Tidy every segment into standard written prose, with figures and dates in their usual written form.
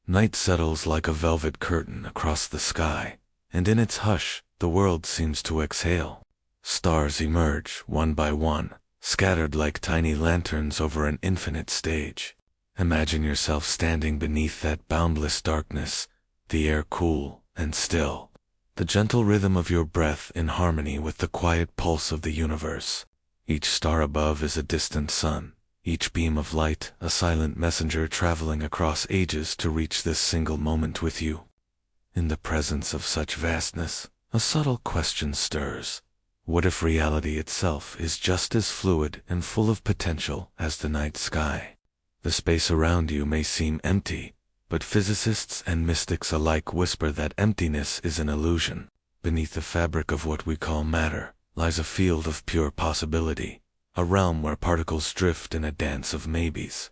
Night settles like a velvet curtain across the sky, and in its hush, the world seems to exhale. Stars emerge, one by one, scattered like tiny lanterns over an infinite stage. Imagine yourself standing beneath that boundless darkness, the air cool and still, the gentle rhythm of your breath in harmony with the quiet pulse of the universe. Each star above is a distant sun, each beam of light a silent messenger traveling across ages to reach this single moment with you. In the presence of such vastness, a subtle question stirs. What if reality itself is just as fluid and full of potential as the night sky? The space around you may seem empty, but physicists and mystics alike whisper that emptiness is an illusion. Beneath the fabric of what we call matter lies a field of pure possibility, a realm where particles drift in a dance of maybes,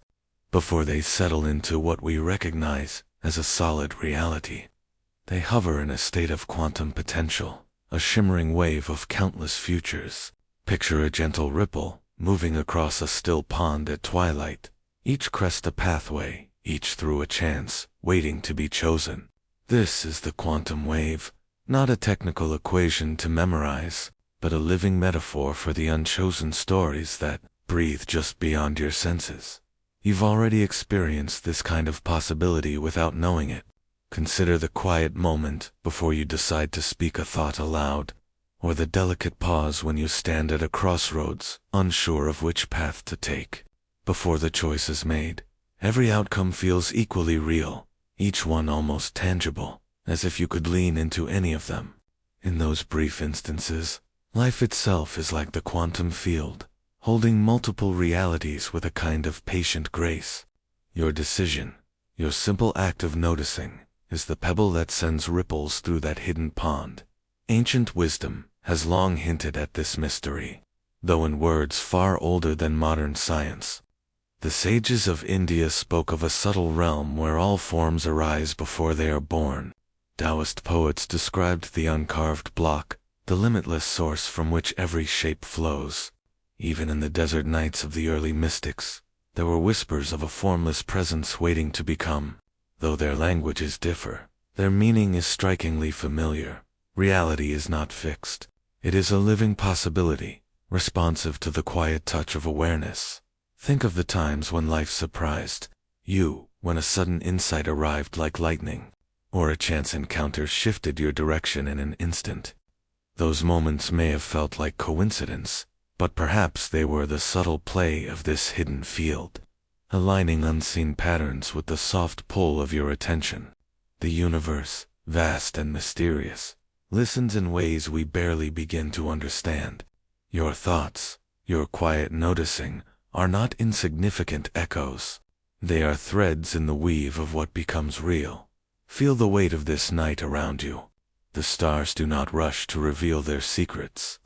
before they settle into what we recognize as a solid reality. They hover in a state of quantum potential, a shimmering wave of countless futures. Picture a gentle ripple moving across a still pond at twilight, each crest a pathway, each through a chance, waiting to be chosen. This is the quantum wave, not a technical equation to memorize, but a living metaphor for the unchosen stories that breathe just beyond your senses. You've already experienced this kind of possibility without knowing it. Consider the quiet moment before you decide to speak a thought aloud, or the delicate pause when you stand at a crossroads, unsure of which path to take. Before the choice is made, every outcome feels equally real, each one almost tangible, as if you could lean into any of them. In those brief instances, life itself is like the quantum field, holding multiple realities with a kind of patient grace. Your decision, your simple act of noticing, is the pebble that sends ripples through that hidden pond. Ancient wisdom has long hinted at this mystery, though in words far older than modern science. The sages of India spoke of a subtle realm where all forms arise before they are born. Taoist poets described the uncarved block, the limitless source from which every shape flows. Even in the desert nights of the early mystics, there were whispers of a formless presence waiting to become. Though their languages differ, their meaning is strikingly familiar. Reality is not fixed. It is a living possibility, responsive to the quiet touch of awareness. Think of the times when life surprised you, when a sudden insight arrived like lightning, or a chance encounter shifted your direction in an instant. Those moments may have felt like coincidence, but perhaps they were the subtle play of this hidden field, aligning unseen patterns with the soft pull of your attention. The universe, vast and mysterious, listens in ways we barely begin to understand. Your thoughts, your quiet noticing, are not insignificant echoes. They are threads in the weave of what becomes real. Feel the weight of this night around you. The stars do not rush to reveal their secrets.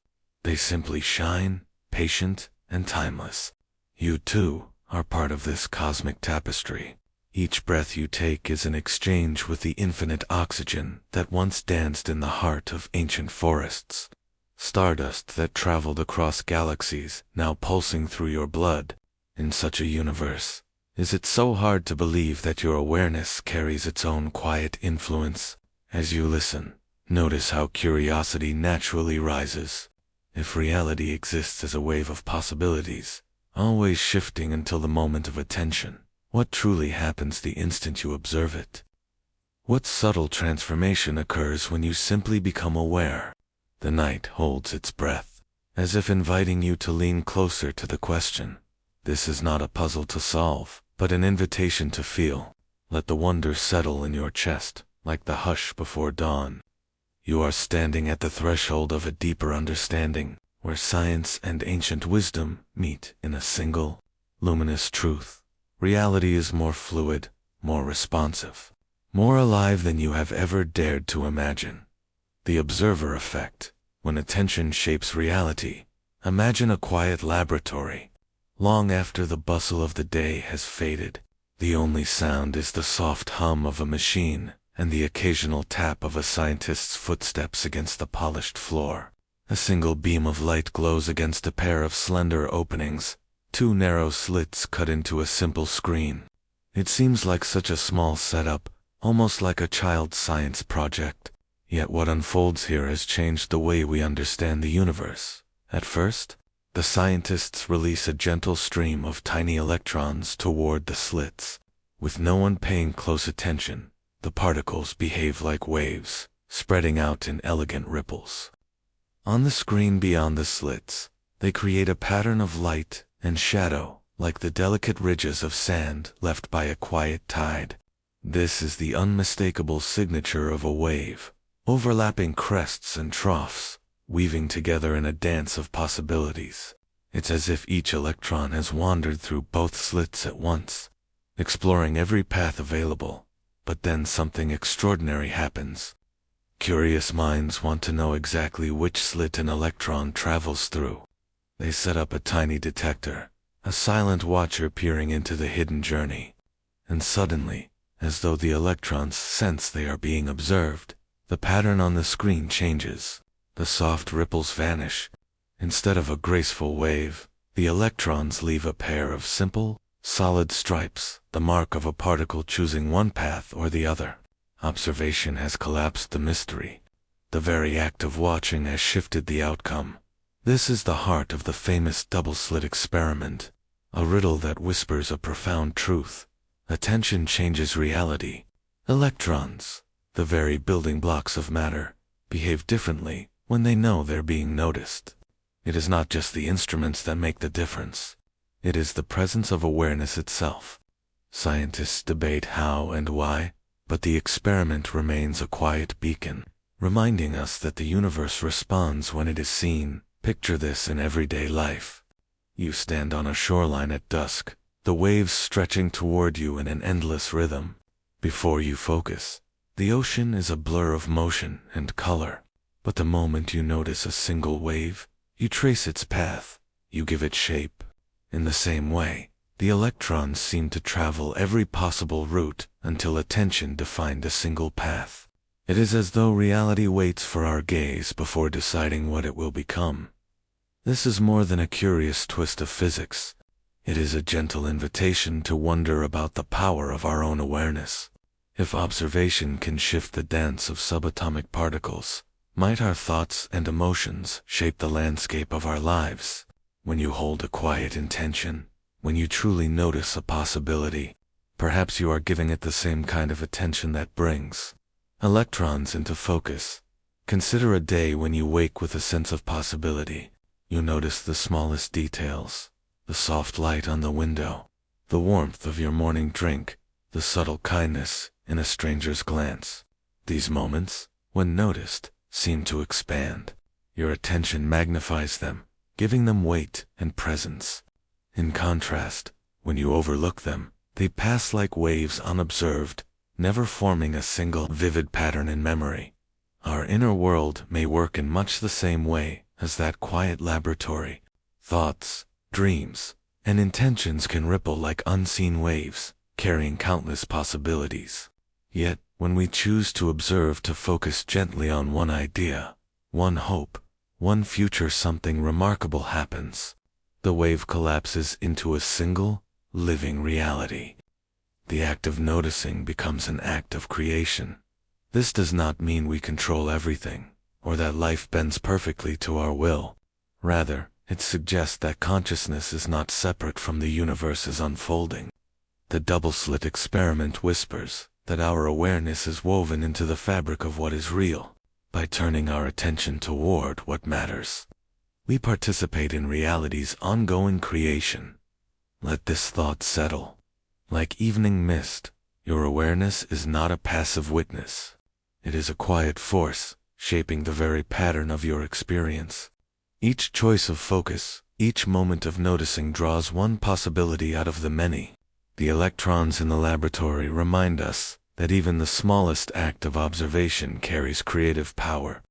They simply shine, patient and timeless. You too are part of this cosmic tapestry. Each breath you take is an exchange with the infinite oxygen that once danced in the heart of ancient forests. Stardust that traveled across galaxies, now pulsing through your blood. In such a universe, is it so hard to believe that your awareness carries its own quiet influence? As you listen, notice how curiosity naturally rises. If reality exists as a wave of possibilities, always shifting until the moment of attention, what truly happens the instant you observe it? What subtle transformation occurs when you simply become aware? The night holds its breath, as if inviting you to lean closer to the question. This is not a puzzle to solve, but an invitation to feel. Let the wonder settle in your chest, like the hush before dawn. You are standing at the threshold of a deeper understanding, where science and ancient wisdom meet in a single, luminous truth. Reality is more fluid, more responsive, more alive than you have ever dared to imagine. The observer effect. When attention shapes reality, imagine a quiet laboratory. Long after the bustle of the day has faded, the only sound is the soft hum of a machine and the occasional tap of a scientist's footsteps against the polished floor. A single beam of light glows against a pair of slender openings, two narrow slits cut into a simple screen. It seems like such a small setup, almost like a child's science project. Yet what unfolds here has changed the way we understand the universe. At first, the scientists release a gentle stream of tiny electrons toward the slits. With no one paying close attention, the particles behave like waves, spreading out in elegant ripples. On the screen beyond the slits, they create a pattern of light and shadow, like the delicate ridges of sand left by a quiet tide. This is the unmistakable signature of a wave, overlapping crests and troughs, weaving together in a dance of possibilities. It's as if each electron has wandered through both slits at once, exploring every path available. But then something extraordinary happens. Curious minds want to know exactly which slit an electron travels through. They set up a tiny detector, a silent watcher peering into the hidden journey. And suddenly, as though the electrons sense they are being observed, the pattern on the screen changes. The soft ripples vanish. Instead of a graceful wave, the electrons leave a pair of simple, solid stripes, the mark of a particle choosing one path or the other. Observation has collapsed the mystery. The very act of watching has shifted the outcome. This is the heart of the famous double-slit experiment, a riddle that whispers a profound truth. Attention changes reality. Electrons, the very building blocks of matter, behave differently when they know they're being noticed. It is not just the instruments that make the difference. It is the presence of awareness itself. Scientists debate how and why, but the experiment remains a quiet beacon, reminding us that the universe responds when it is seen. Picture this in everyday life. You stand on a shoreline at dusk, the waves stretching toward you in an endless rhythm. Before you focus, the ocean is a blur of motion and color. But the moment you notice a single wave, you trace its path, you give it shape. In the same way, the electrons seem to travel every possible route until attention defined a single path. It is as though reality waits for our gaze before deciding what it will become. This is more than a curious twist of physics. It is a gentle invitation to wonder about the power of our own awareness. If observation can shift the dance of subatomic particles, might our thoughts and emotions shape the landscape of our lives? When you hold a quiet intention, when you truly notice a possibility, perhaps you are giving it the same kind of attention that brings electrons into focus. Consider a day when you wake with a sense of possibility. You notice the smallest details, the soft light on the window, the warmth of your morning drink, the subtle kindness in a stranger's glance. These moments, when noticed, seem to expand. Your attention magnifies them, giving them weight and presence. In contrast, when you overlook them, they pass like waves unobserved, never forming a single vivid pattern in memory. Our inner world may work in much the same way as that quiet laboratory. Thoughts, dreams, and intentions can ripple like unseen waves, carrying countless possibilities. Yet, when we choose to observe, to focus gently on one idea, one hope, one future, something remarkable happens. The wave collapses into a single, living reality. The act of noticing becomes an act of creation. This does not mean we control everything, or that life bends perfectly to our will. Rather, it suggests that consciousness is not separate from the universe's unfolding. The double-slit experiment whispers that our awareness is woven into the fabric of what is real. By turning our attention toward what matters, we participate in reality's ongoing creation. Let this thought settle. Like evening mist, your awareness is not a passive witness. It is a quiet force, shaping the very pattern of your experience. Each choice of focus, each moment of noticing draws one possibility out of the many. The electrons in the laboratory remind us that even the smallest act of observation carries creative power.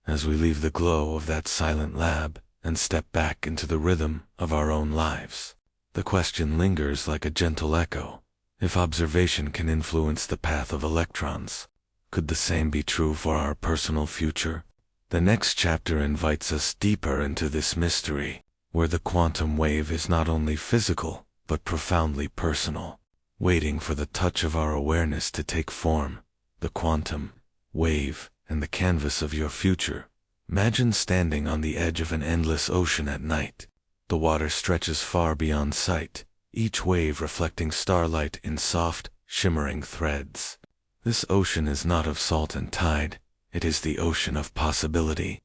As we leave the glow of that silent lab and step back into the rhythm of our own lives, the question lingers like a gentle echo. If observation can influence the path of electrons, could the same be true for our personal future? The next chapter invites us deeper into this mystery, where the quantum wave is not only physical, but profoundly personal. waiting for the touch of our awareness to take form, the quantum wave and the canvas of your future. Imagine standing on the edge of an endless ocean at night. The water stretches far beyond sight, each wave reflecting starlight in soft, shimmering threads. This ocean is not of salt and tide, it is the ocean of possibility.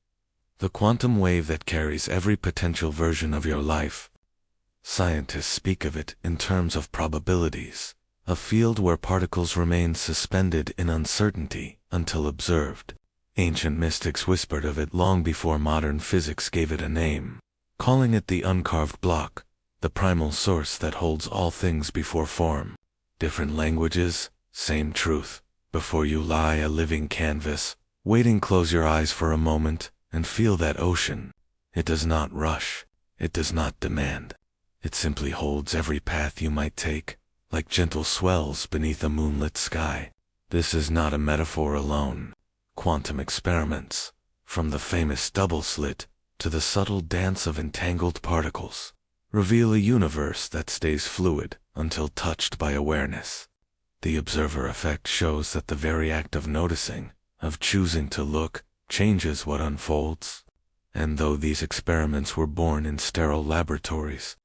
The quantum wave that carries every potential version of your life. Scientists speak of it in terms of probabilities, a field where particles remain suspended in uncertainty until observed. Ancient mystics whispered of it long before modern physics gave it a name, calling it the uncarved block, the primal source that holds all things before form. Different languages, same truth. Before you lie a living canvas, waiting, close your eyes for a moment and feel that ocean. It does not rush, it does not demand. It simply holds every path you might take, like gentle swells beneath a moonlit sky. This is not a metaphor alone. Quantum experiments, from the famous double slit to the subtle dance of entangled particles, reveal a universe that stays fluid until touched by awareness. The observer effect shows that the very act of noticing, of choosing to look, changes what unfolds. And though these experiments were born in sterile laboratories,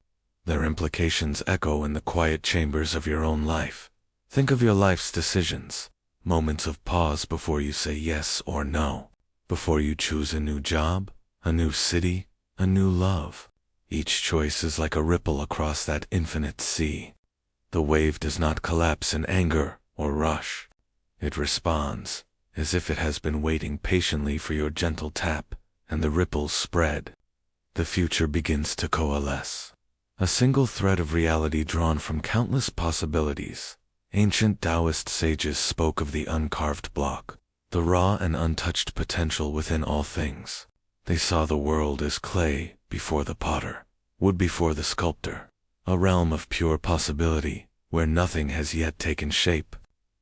their implications echo in the quiet chambers of your own life. Think of your life's decisions. Moments of pause before you say yes or no, before you choose a new job, a new city, a new love. Each choice is like a ripple across that infinite sea. The wave does not collapse in anger or rush. It responds, as if it has been waiting patiently for your gentle tap, and the ripples spread. The future begins to coalesce. A single thread of reality drawn from countless possibilities. Ancient Taoist sages spoke of the uncarved block, the raw and untouched potential within all things. They saw the world as clay before the potter, wood before the sculptor, a realm of pure possibility where nothing has yet taken shape.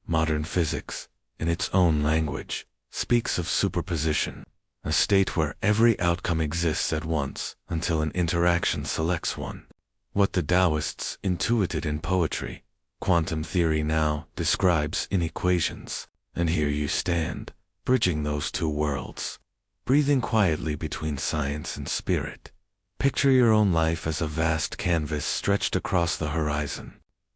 Modern physics, in its own language, speaks of superposition, a state where every outcome exists at once until an interaction selects one. What the Taoists intuited in poetry, quantum theory now describes in equations. And here you stand, bridging those two worlds, breathing quietly between science and spirit. Picture your own life as a vast canvas stretched across the horizon.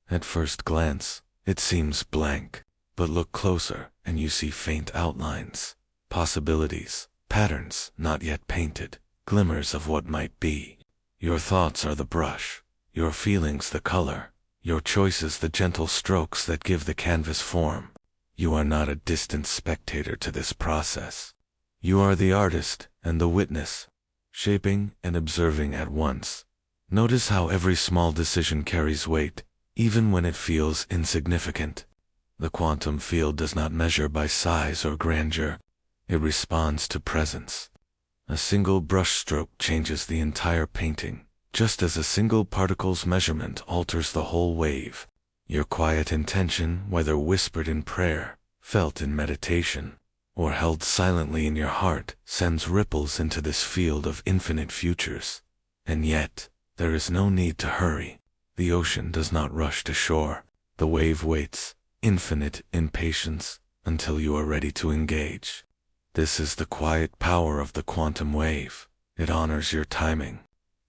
At first glance, it seems blank, but look closer and you see faint outlines, possibilities, patterns not yet painted, glimmers of what might be. Your thoughts are the brush, your feelings the color, your choices the gentle strokes that give the canvas form. You are not a distant spectator to this process. You are the artist and the witness, shaping and observing at once. Notice how every small decision carries weight, even when it feels insignificant. The quantum field does not measure by size or grandeur. It responds to presence. A single brushstroke changes the entire painting, just as a single particle's measurement alters the whole wave. Your quiet intention, whether whispered in prayer, felt in meditation, or held silently in your heart, sends ripples into this field of infinite futures. And yet, there is no need to hurry. The ocean does not rush to shore. The wave waits, infinite in patience, until you are ready to engage. This is the quiet power of the quantum wave. It honors your timing.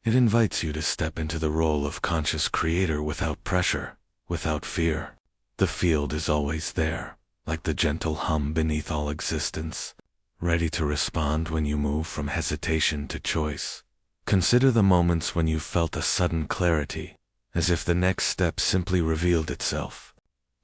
It invites you to step into the role of conscious creator without pressure, without fear. The field is always there, like the gentle hum beneath all existence, ready to respond when you move from hesitation to choice. Consider the moments when you felt a sudden clarity, as if the next step simply revealed itself.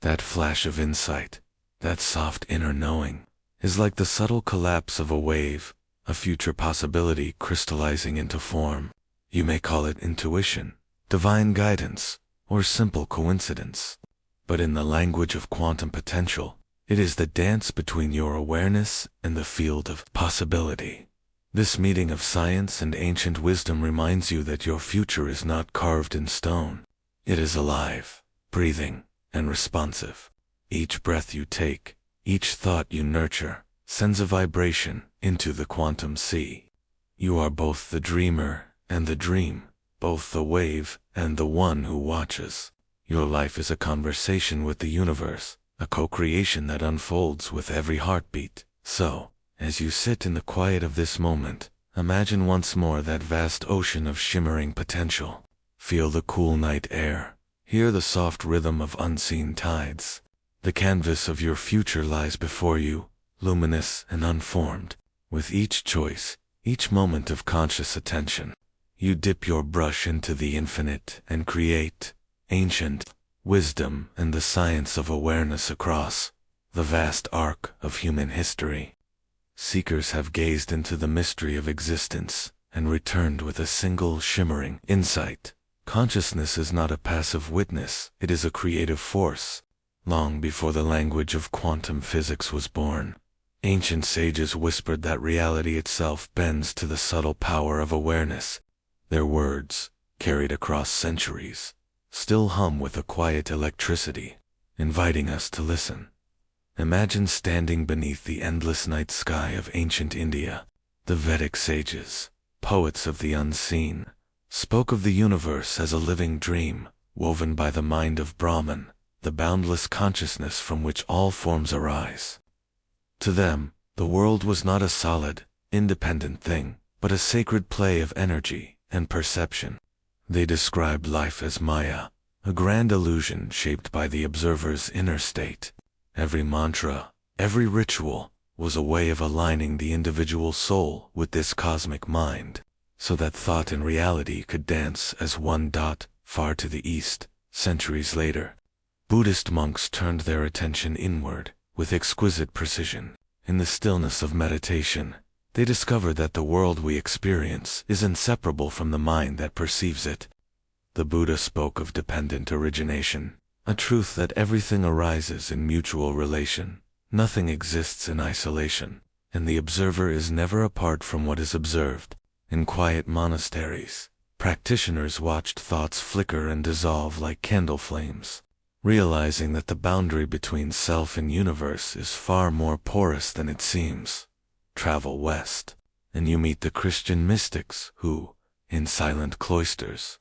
That flash of insight, that soft inner knowing, is like the subtle collapse of a wave, a future possibility crystallizing into form. You may call it intuition, divine guidance, or simple coincidence. But in the language of quantum potential, it is the dance between your awareness and the field of possibility. This meeting of science and ancient wisdom reminds you that your future is not carved in stone. It is alive, breathing, and responsive. Each breath you take, each thought you nurture, sends a vibration into the quantum sea. You are both the dreamer and the dream, both the wave and the one who watches. Your life is a conversation with the universe, a co-creation that unfolds with every heartbeat. So, as you sit in the quiet of this moment, imagine once more that vast ocean of shimmering potential. Feel the cool night air. Hear the soft rhythm of unseen tides. The canvas of your future lies before you, luminous and unformed. With each choice, each moment of conscious attention, you dip your brush into the infinite and create ancient wisdom and the science of awareness across the vast arc of human history. Seekers have gazed into the mystery of existence and returned with a single shimmering insight. Consciousness is not a passive witness, it is a creative force. Long before the language of quantum physics was born, ancient sages whispered that reality itself bends to the subtle power of awareness. Their words, carried across centuries, still hum with a quiet electricity, inviting us to listen. Imagine standing beneath the endless night sky of ancient India. The Vedic sages, poets of the unseen, spoke of the universe as a living dream, woven by the mind of Brahman, the boundless consciousness from which all forms arise. To them, the world was not a solid, independent thing, but a sacred play of energy and perception. They described life as Maya, a grand illusion shaped by the observer's inner state. Every mantra, every ritual, was a way of aligning the individual soul with this cosmic mind, so that thought and reality could dance as one. Far to the east, centuries later, Buddhist monks turned their attention inward, with exquisite precision. In the stillness of meditation, they discovered that the world we experience is inseparable from the mind that perceives it. The Buddha spoke of dependent origination, a truth that everything arises in mutual relation, nothing exists in isolation, and the observer is never apart from what is observed. In quiet monasteries, practitioners watched thoughts flicker and dissolve like candle flames, realizing that the boundary between self and universe is far more porous than it seems. Travel west, and you meet the Christian mystics who, in silent cloisters,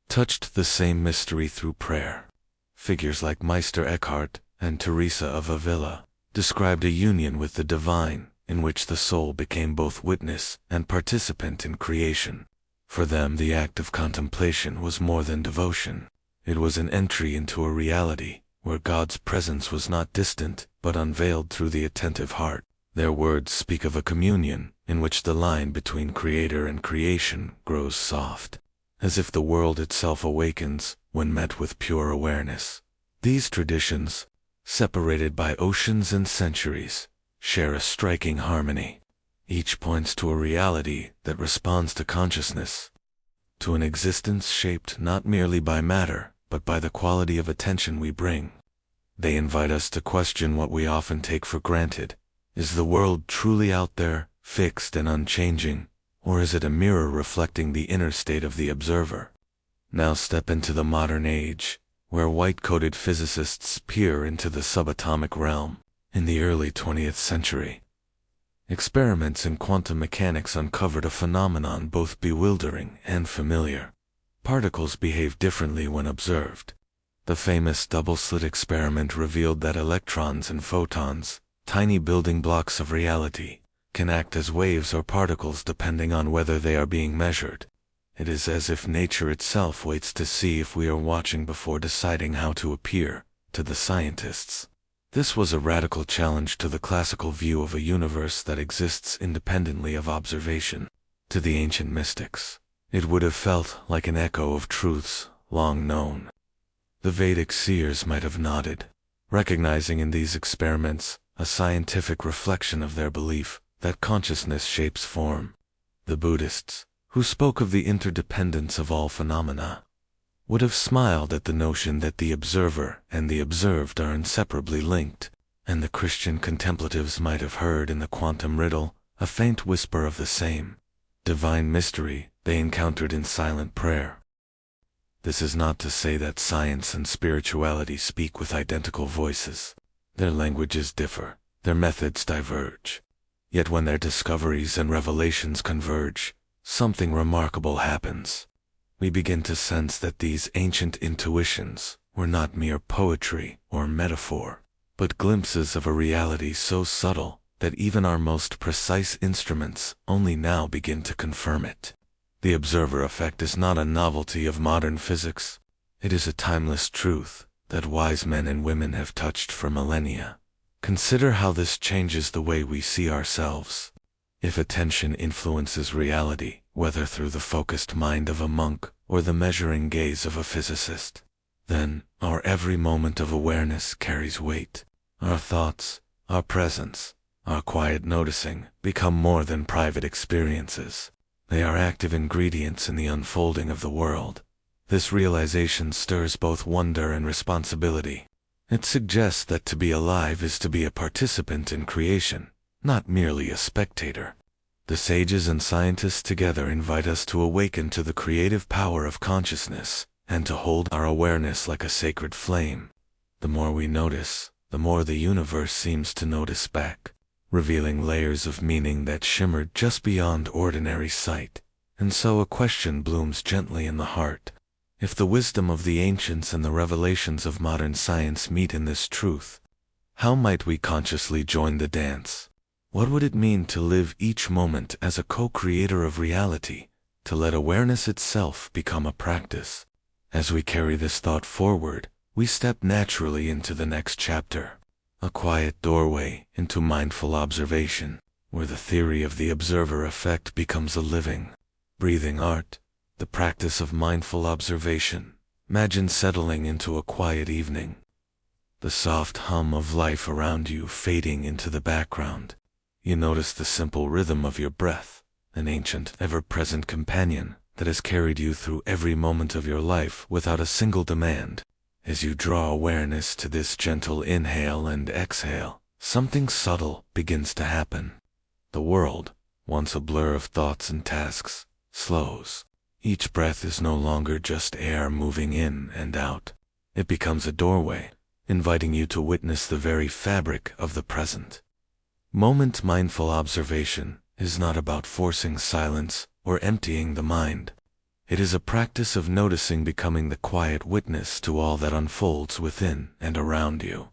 touched the same mystery through prayer. Figures like Meister Eckhart and Teresa of Avila described a union with the divine, in which the soul became both witness and participant in creation. For them, the act of contemplation was more than devotion. It was an entry into a reality where God's presence was not distant but unveiled through the attentive heart. Their words speak of a communion in which the line between creator and creation grows soft, as if the world itself awakens when met with pure awareness. These traditions, separated by oceans and centuries, share a striking harmony. Each points to a reality that responds to consciousness, to an existence shaped not merely by matter, but by the quality of attention we bring. They invite us to question what we often take for granted. Is the world truly out there, fixed and unchanging, or is it a mirror reflecting the inner state of the observer? Now step into the modern age, where white-coated physicists peer into the subatomic realm. In the early 20th century, experiments in quantum mechanics uncovered a phenomenon both bewildering and familiar. Particles behave differently when observed. The famous double-slit experiment revealed that electrons and photons, tiny building blocks of reality, can act as waves or particles depending on whether they are being measured. It is as if nature itself waits to see if we are watching before deciding how to appear. To the scientists, this was a radical challenge to the classical view of a universe that exists independently of observation. To the ancient mystics, it would have felt like an echo of truths long known. The Vedic seers might have nodded, recognizing in these experiments a scientific reflection of their belief that consciousness shapes form. The Buddhists, who spoke of the interdependence of all phenomena, would have smiled at the notion that the observer and the observed are inseparably linked, and the Christian contemplatives might have heard in the quantum riddle a faint whisper of the same divine mystery they encountered in silent prayer. This is not to say that science and spirituality speak with identical voices. Their languages differ, their methods diverge. Yet when their discoveries and revelations converge, something remarkable happens. We begin to sense that these ancient intuitions were not mere poetry or metaphor, but glimpses of a reality so subtle that even our most precise instruments only now begin to confirm it. The observer effect is not a novelty of modern physics. It is a timeless truth that wise men and women have touched for millennia. Consider how this changes the way we see ourselves. If attention influences reality, whether through the focused mind of a monk or the measuring gaze of a physicist, then our every moment of awareness carries weight. Our thoughts, our presence, our quiet noticing become more than private experiences. They are active ingredients in the unfolding of the world. This realization stirs both wonder and responsibility. It suggests that to be alive is to be a participant in creation, not merely a spectator. The sages and scientists together invite us to awaken to the creative power of consciousness and to hold our awareness like a sacred flame. The more we notice, the more the universe seems to notice back, revealing layers of meaning that shimmered just beyond ordinary sight. And so a question blooms gently in the heart. If the wisdom of the ancients and the revelations of modern science meet in this truth, how might we consciously join the dance? What would it mean to live each moment as a co-creator of reality, to let awareness itself become a practice? As we carry this thought forward, we step naturally into the next chapter, a quiet doorway into mindful observation, where the theory of the observer effect becomes a living, breathing art. The practice of mindful observation. Imagine settling into a quiet evening, the soft hum of life around you fading into the background. You notice the simple rhythm of your breath, an ancient, ever-present companion that has carried you through every moment of your life without a single demand. As you draw awareness to this gentle inhale and exhale, something subtle begins to happen. The world, once a blur of thoughts and tasks, slows. Each breath is no longer just air moving in and out. It becomes a doorway, inviting you to witness the very fabric of the present. Mindful observation is not about forcing silence or emptying the mind. It is a practice of noticing, becoming the quiet witness to all that unfolds within and around you.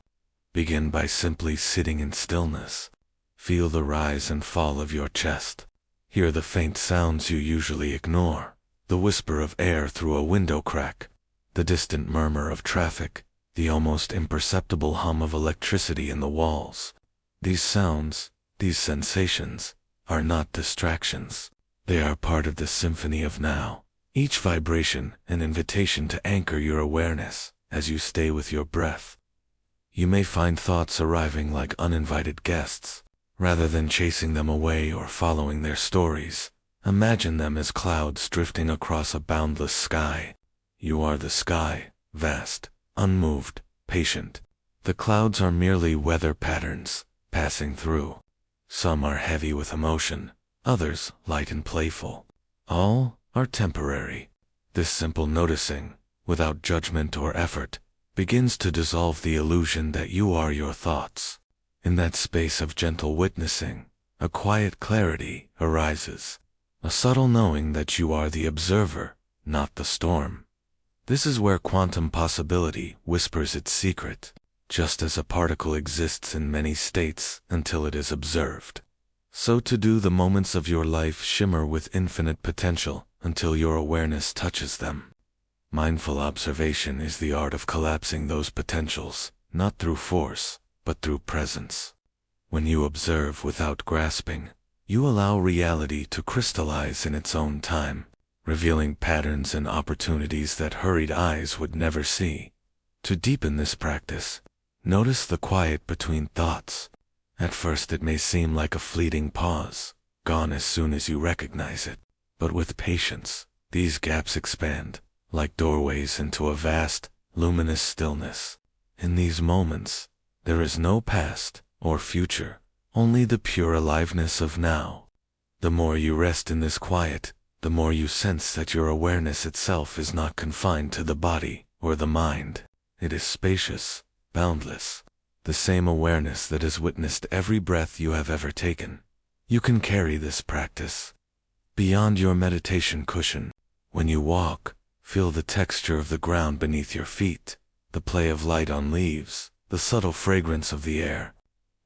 Begin by simply sitting in stillness. Feel the rise and fall of your chest. Hear the faint sounds you usually ignore. The whisper of air through a window crack, the distant murmur of traffic, the almost imperceptible hum of electricity in the walls. These sounds, these sensations, are not distractions. They are part of the symphony of now. Each vibration an invitation to anchor your awareness as you stay with your breath. You may find thoughts arriving like uninvited guests. Rather than chasing them away or following their stories, imagine them as clouds drifting across a boundless sky. You are the sky, vast, unmoved, patient. The clouds are merely weather patterns, passing through. Some are heavy with emotion, others light and playful. All are temporary. This simple noticing, without judgment or effort, begins to dissolve the illusion that you are your thoughts. In that space of gentle witnessing, a quiet clarity arises. A subtle knowing that you are the observer, not the storm. This is where quantum possibility whispers its secret, just as a particle exists in many states until it is observed. So too do the moments of your life shimmer with infinite potential until your awareness touches them. Mindful observation is the art of collapsing those potentials, not through force, but through presence. When you observe without grasping, you allow reality to crystallize in its own time, revealing patterns and opportunities that hurried eyes would never see. To deepen this practice, notice the quiet between thoughts. At first it may seem like a fleeting pause, gone as soon as you recognize it. But with patience, these gaps expand, like doorways into a vast, luminous stillness. In these moments, there is no past or future, only the pure aliveness of now. The more you rest in this quiet, the more you sense that your awareness itself is not confined to the body or the mind. It is spacious, boundless, the same awareness that has witnessed every breath you have ever taken. You can carry this practice beyond your meditation cushion. When you walk, feel the texture of the ground beneath your feet, the play of light on leaves, the subtle fragrance of the air.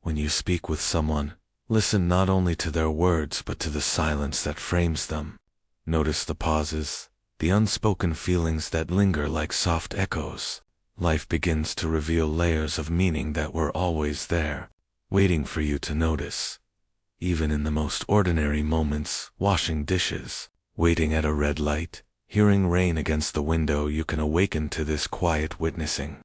When you speak with someone, listen not only to their words but to the silence that frames them. Notice the pauses, the unspoken feelings that linger like soft echoes. Life begins to reveal layers of meaning that were always there, waiting for you to notice. Even in the most ordinary moments, washing dishes, waiting at a red light, hearing rain against the window, you can awaken to this quiet witnessing.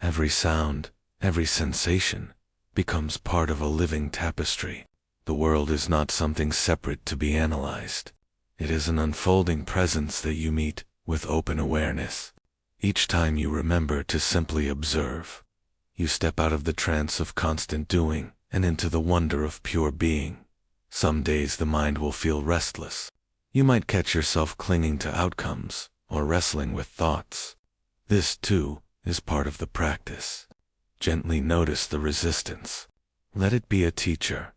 Every sound, every sensation, becomes part of a living tapestry. The world is not something separate to be analyzed. It is an unfolding presence that you meet with open awareness. Each time you remember to simply observe, you step out of the trance of constant doing and into the wonder of pure being. Some days the mind will feel restless. You might catch yourself clinging to outcomes or wrestling with thoughts. This, too, is part of the practice. Gently notice the resistance. Let it be a teacher.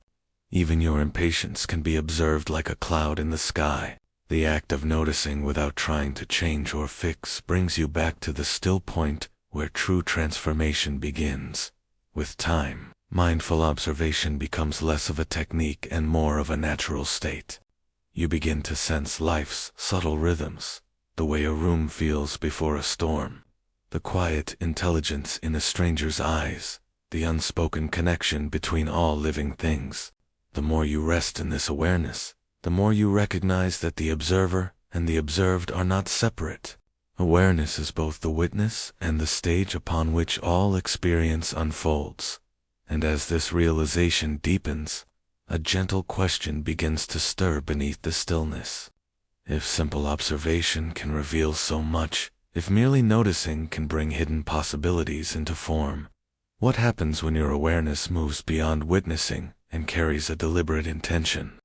Even your impatience can be observed like a cloud in the sky. The act of noticing without trying to change or fix brings you back to the still point where true transformation begins. With time, mindful observation becomes less of a technique and more of a natural state. You begin to sense life's subtle rhythms, the way a room feels before a storm, the quiet intelligence in a stranger's eyes, the unspoken connection between all living things. The more you rest in this awareness, the more you recognize that the observer and the observed are not separate. Awareness is both the witness and the stage upon which all experience unfolds. And as this realization deepens, a gentle question begins to stir beneath the stillness. If simple observation can reveal so much, if merely noticing can bring hidden possibilities into form, what happens when your awareness moves beyond witnessing and carries a deliberate intention?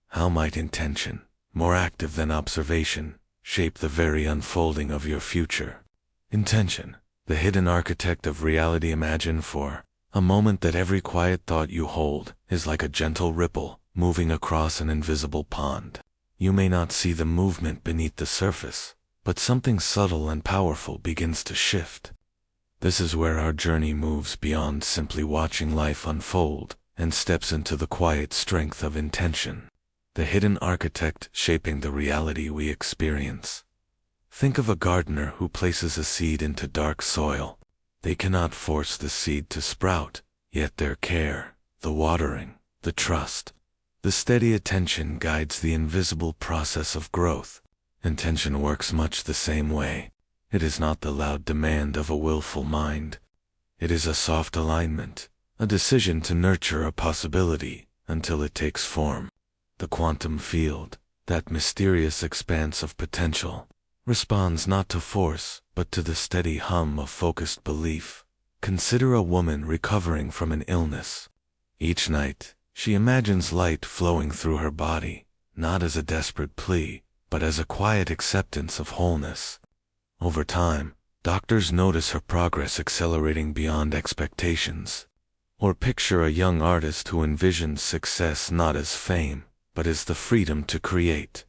How might intention, more active than observation, shape the very unfolding of your future? Intention, the hidden architect of reality. Imagine for a moment that every quiet thought you hold is like a gentle ripple moving across an invisible pond. You may not see the movement beneath the surface, but something subtle and powerful begins to shift. This is where our journey moves beyond simply watching life unfold and steps into the quiet strength of intention, the hidden architect shaping the reality we experience. Think of a gardener who places a seed into dark soil. They cannot force the seed to sprout, yet their care, the watering, the trust, the steady attention guides the invisible process of growth. Intention works much the same way. It is not the loud demand of a willful mind. It is a soft alignment, a decision to nurture a possibility until it takes form. The quantum field, that mysterious expanse of potential, responds not to force, but to the steady hum of focused belief. Consider a woman recovering from an illness. Each night, she imagines light flowing through her body, not as a desperate plea, but as a quiet acceptance of wholeness. Over time, doctors notice her progress accelerating beyond expectations. Or picture a young artist who envisions success not as fame, but as the freedom to create.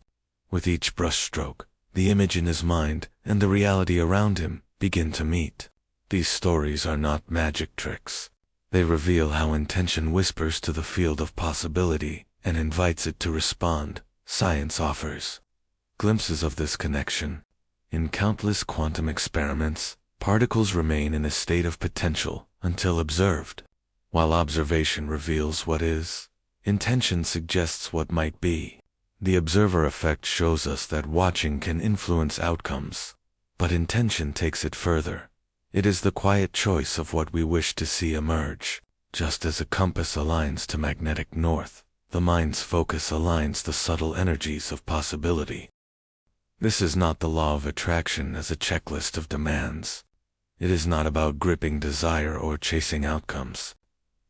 With each brushstroke, the image in his mind and the reality around him begin to meet. These stories are not magic tricks. They reveal how intention whispers to the field of possibility and invites it to respond. Science offers glimpses of this connection. In countless quantum experiments, particles remain in a state of potential until observed. While observation reveals what is, intention suggests what might be. The observer effect shows us that watching can influence outcomes, but intention takes it further. It is the quiet choice of what we wish to see emerge. Just as a compass aligns to magnetic north, the mind's focus aligns the subtle energies of possibility. This is not the law of attraction as a checklist of demands. It is not about gripping desire or chasing outcomes.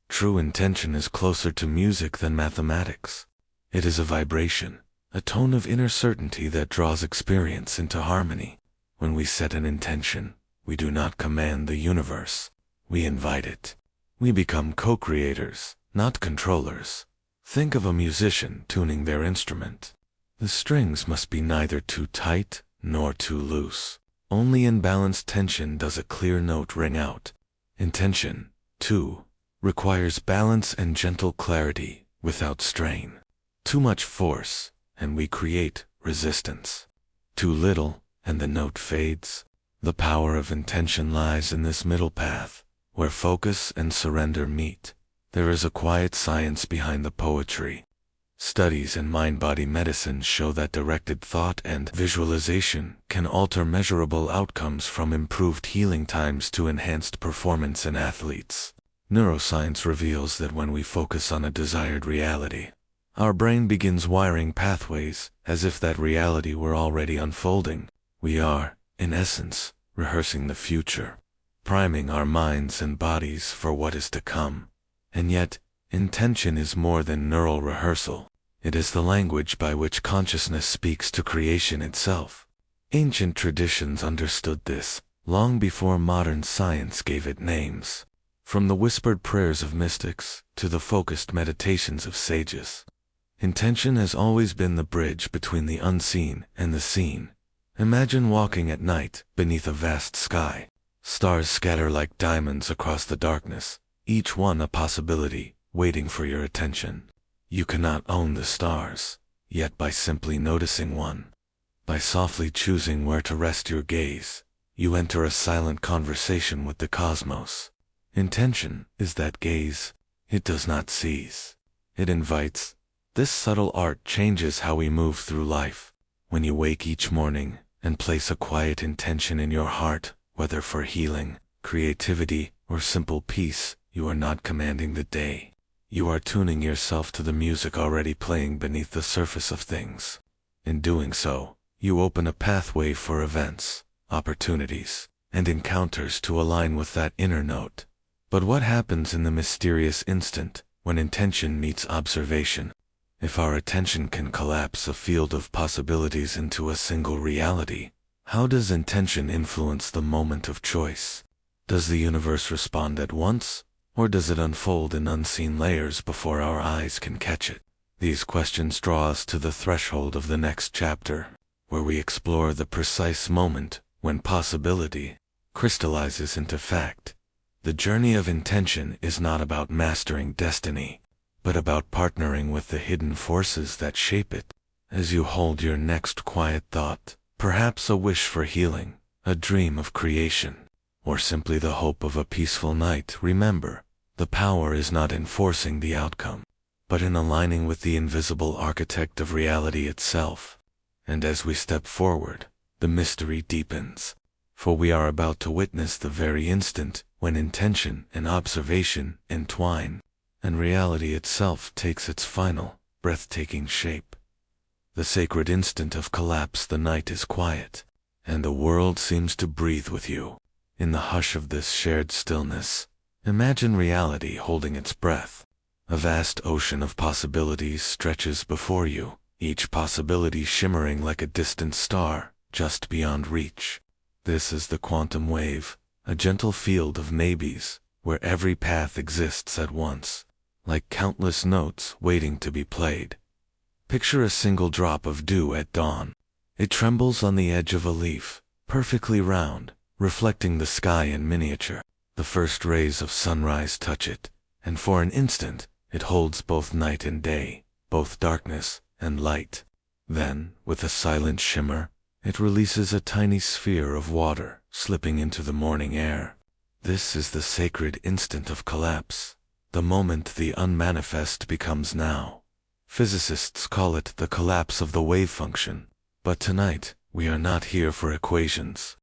True intention is closer to music than mathematics. It is a vibration, a tone of inner certainty that draws experience into harmony. When we set an intention, we do not command the universe. We invite it. We become co-creators, not controllers. Think of a musician tuning their instrument. The strings must be neither too tight nor too loose. Only in balanced tension does a clear note ring out. Intention, too, requires balance and gentle clarity without strain. Too much force, and we create resistance. Too little, and the note fades. The power of intention lies in this middle path, where focus and surrender meet. There is a quiet science behind the poetry. Studies in mind-body medicine show that directed thought and visualization can alter measurable outcomes, from improved healing times to enhanced performance in athletes. Neuroscience reveals that when we focus on a desired reality, our brain begins wiring pathways as if that reality were already unfolding. We are, in essence, rehearsing the future, priming our minds and bodies for what is to come. And yet, intention is more than neural rehearsal. It is the language by which consciousness speaks to creation itself. Ancient traditions understood this long before modern science gave it names. From the whispered prayers of mystics to the focused meditations of sages, intention has always been the bridge between the unseen and the seen. Imagine walking at night beneath a vast sky. Stars scatter like diamonds across the darkness, each one a possibility waiting for your attention. You cannot own the stars, yet by simply noticing one, by softly choosing where to rest your gaze, you enter a silent conversation with the cosmos. Intention is that gaze. It does not seize. It invites. This subtle art changes how we move through life. When you wake each morning and place a quiet intention in your heart, whether for healing, creativity, or simple peace, you are not commanding the day. You are tuning yourself to the music already playing beneath the surface of things. In doing so, you open a pathway for events, opportunities, and encounters to align with that inner note. But what happens in the mysterious instant when intention meets observation? If our attention can collapse a field of possibilities into a single reality, how does intention influence the moment of choice? Does the universe respond at once, or does it unfold in unseen layers before our eyes can catch it? These questions draw us to the threshold of the next chapter, where we explore the precise moment when possibility crystallizes into fact. The journey of intention is not about mastering destiny, but about partnering with the hidden forces that shape it. As you hold your next quiet thought, perhaps a wish for healing, a dream of creation, or simply the hope of a peaceful night, remember, the power is not in forcing the outcome, but in aligning with the invisible architect of reality itself. And as we step forward, the mystery deepens, for we are about to witness the very instant when intention and observation entwine, and reality itself takes its final, breathtaking shape. The sacred instant of collapse. The night is quiet, and the world seems to breathe with you. In the hush of this shared stillness, imagine reality holding its breath. A vast ocean of possibilities stretches before you, each possibility shimmering like a distant star, just beyond reach. This is the quantum wave, a gentle field of maybes, where every path exists at once, like countless notes waiting to be played. Picture a single drop of dew at dawn. It trembles on the edge of a leaf, perfectly round, reflecting the sky in miniature. The first rays of sunrise touch it, and for an instant, it holds both night and day, both darkness and light. Then, with a silent shimmer, it releases a tiny sphere of water, slipping into the morning air. This is the sacred instant of collapse, the moment the unmanifest becomes now. Physicists call it the collapse of the wave function, but tonight, we are not here for equations.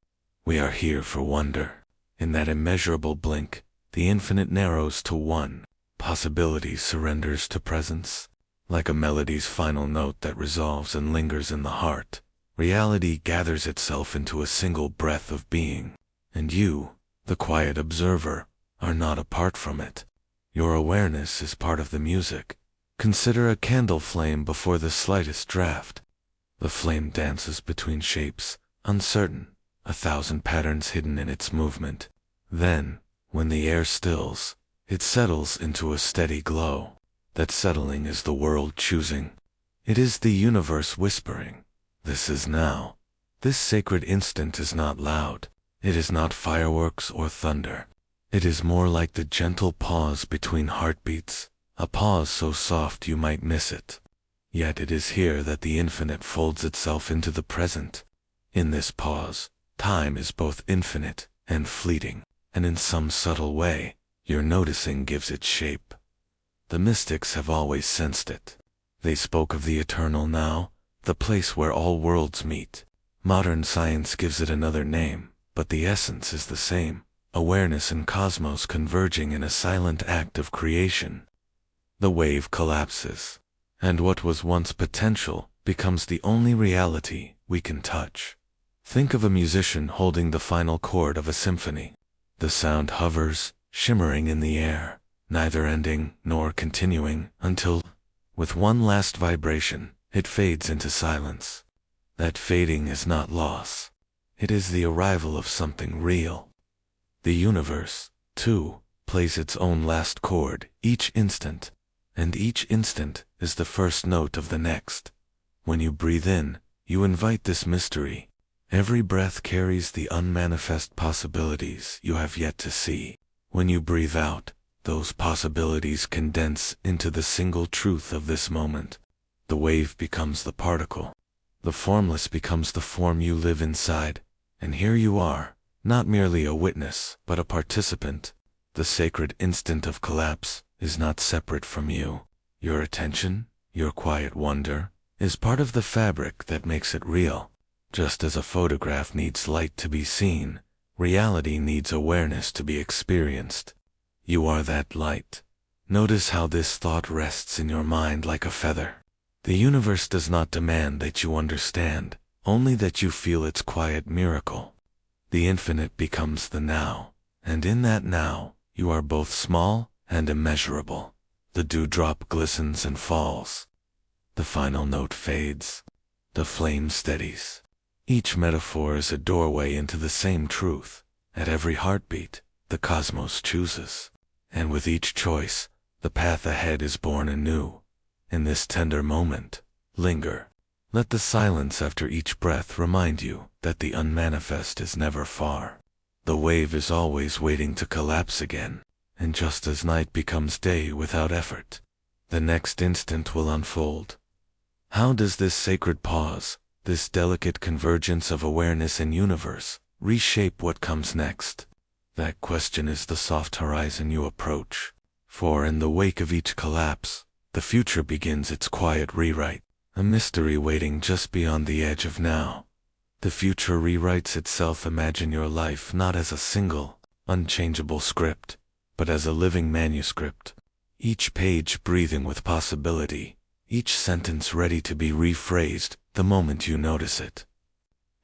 We are here for wonder. In that immeasurable blink, the infinite narrows to one. Possibility surrenders to presence. Like a melody's final note that resolves and lingers in the heart, reality gathers itself into a single breath of being. And you, the quiet observer, are not apart from it. Your awareness is part of the music. Consider a candle flame before the slightest draft. The flame dances between shapes, uncertain, 1,000 patterns hidden in its movement. Then, when the air stills, it settles into a steady glow. That settling is the world choosing. It is the universe whispering, "This is now." This sacred instant is not loud. It is not fireworks or thunder. It is more like the gentle pause between heartbeats, a pause so soft you might miss it. Yet it is here that the infinite folds itself into the present. In this pause, time is both infinite and fleeting, and in some subtle way, your noticing gives it shape. The mystics have always sensed it. They spoke of the eternal now, the place where all worlds meet. Modern science gives it another name, but the essence is the same: awareness and cosmos converging in a silent act of creation. The wave collapses, and what was once potential becomes the only reality we can touch. Think of a musician holding the final chord of a symphony. The sound hovers, shimmering in the air, neither ending nor continuing until, with one last vibration, it fades into silence. That fading is not loss. It is the arrival of something real. The universe, too, plays its own last chord each instant, and each instant is the first note of the next. When you breathe in, you invite this mystery. Every breath carries the unmanifest possibilities you have yet to see. When you breathe out, those possibilities condense into the single truth of this moment. The wave becomes the particle. The formless becomes the form you live inside, and here you are, not merely a witness, but a participant. The sacred instant of collapse is not separate from you. Your attention, your quiet wonder, is part of the fabric that makes it real. Just as a photograph needs light to be seen, reality needs awareness to be experienced. You are that light. Notice how this thought rests in your mind like a feather. The universe does not demand that you understand, only that you feel its quiet miracle. The infinite becomes the now, and in that now, you are both small and immeasurable. The dewdrop glistens and falls. The final note fades. The flame steadies. Each metaphor is a doorway into the same truth. At every heartbeat, the cosmos chooses. And with each choice, the path ahead is born anew. In this tender moment, linger. Let the silence after each breath remind you that the unmanifest is never far. The wave is always waiting to collapse again, and just as night becomes day without effort, the next instant will unfold. How does this sacred pause, this delicate convergence of awareness and universe, reshape what comes next? That question is the soft horizon you approach, for in the wake of each collapse, the future begins its quiet rewrite, a mystery waiting just beyond the edge of now. The future rewrites itself. Imagine your life not as a single, unchangeable script, but as a living manuscript. Each page breathing with possibility, each sentence ready to be rephrased the moment you notice it.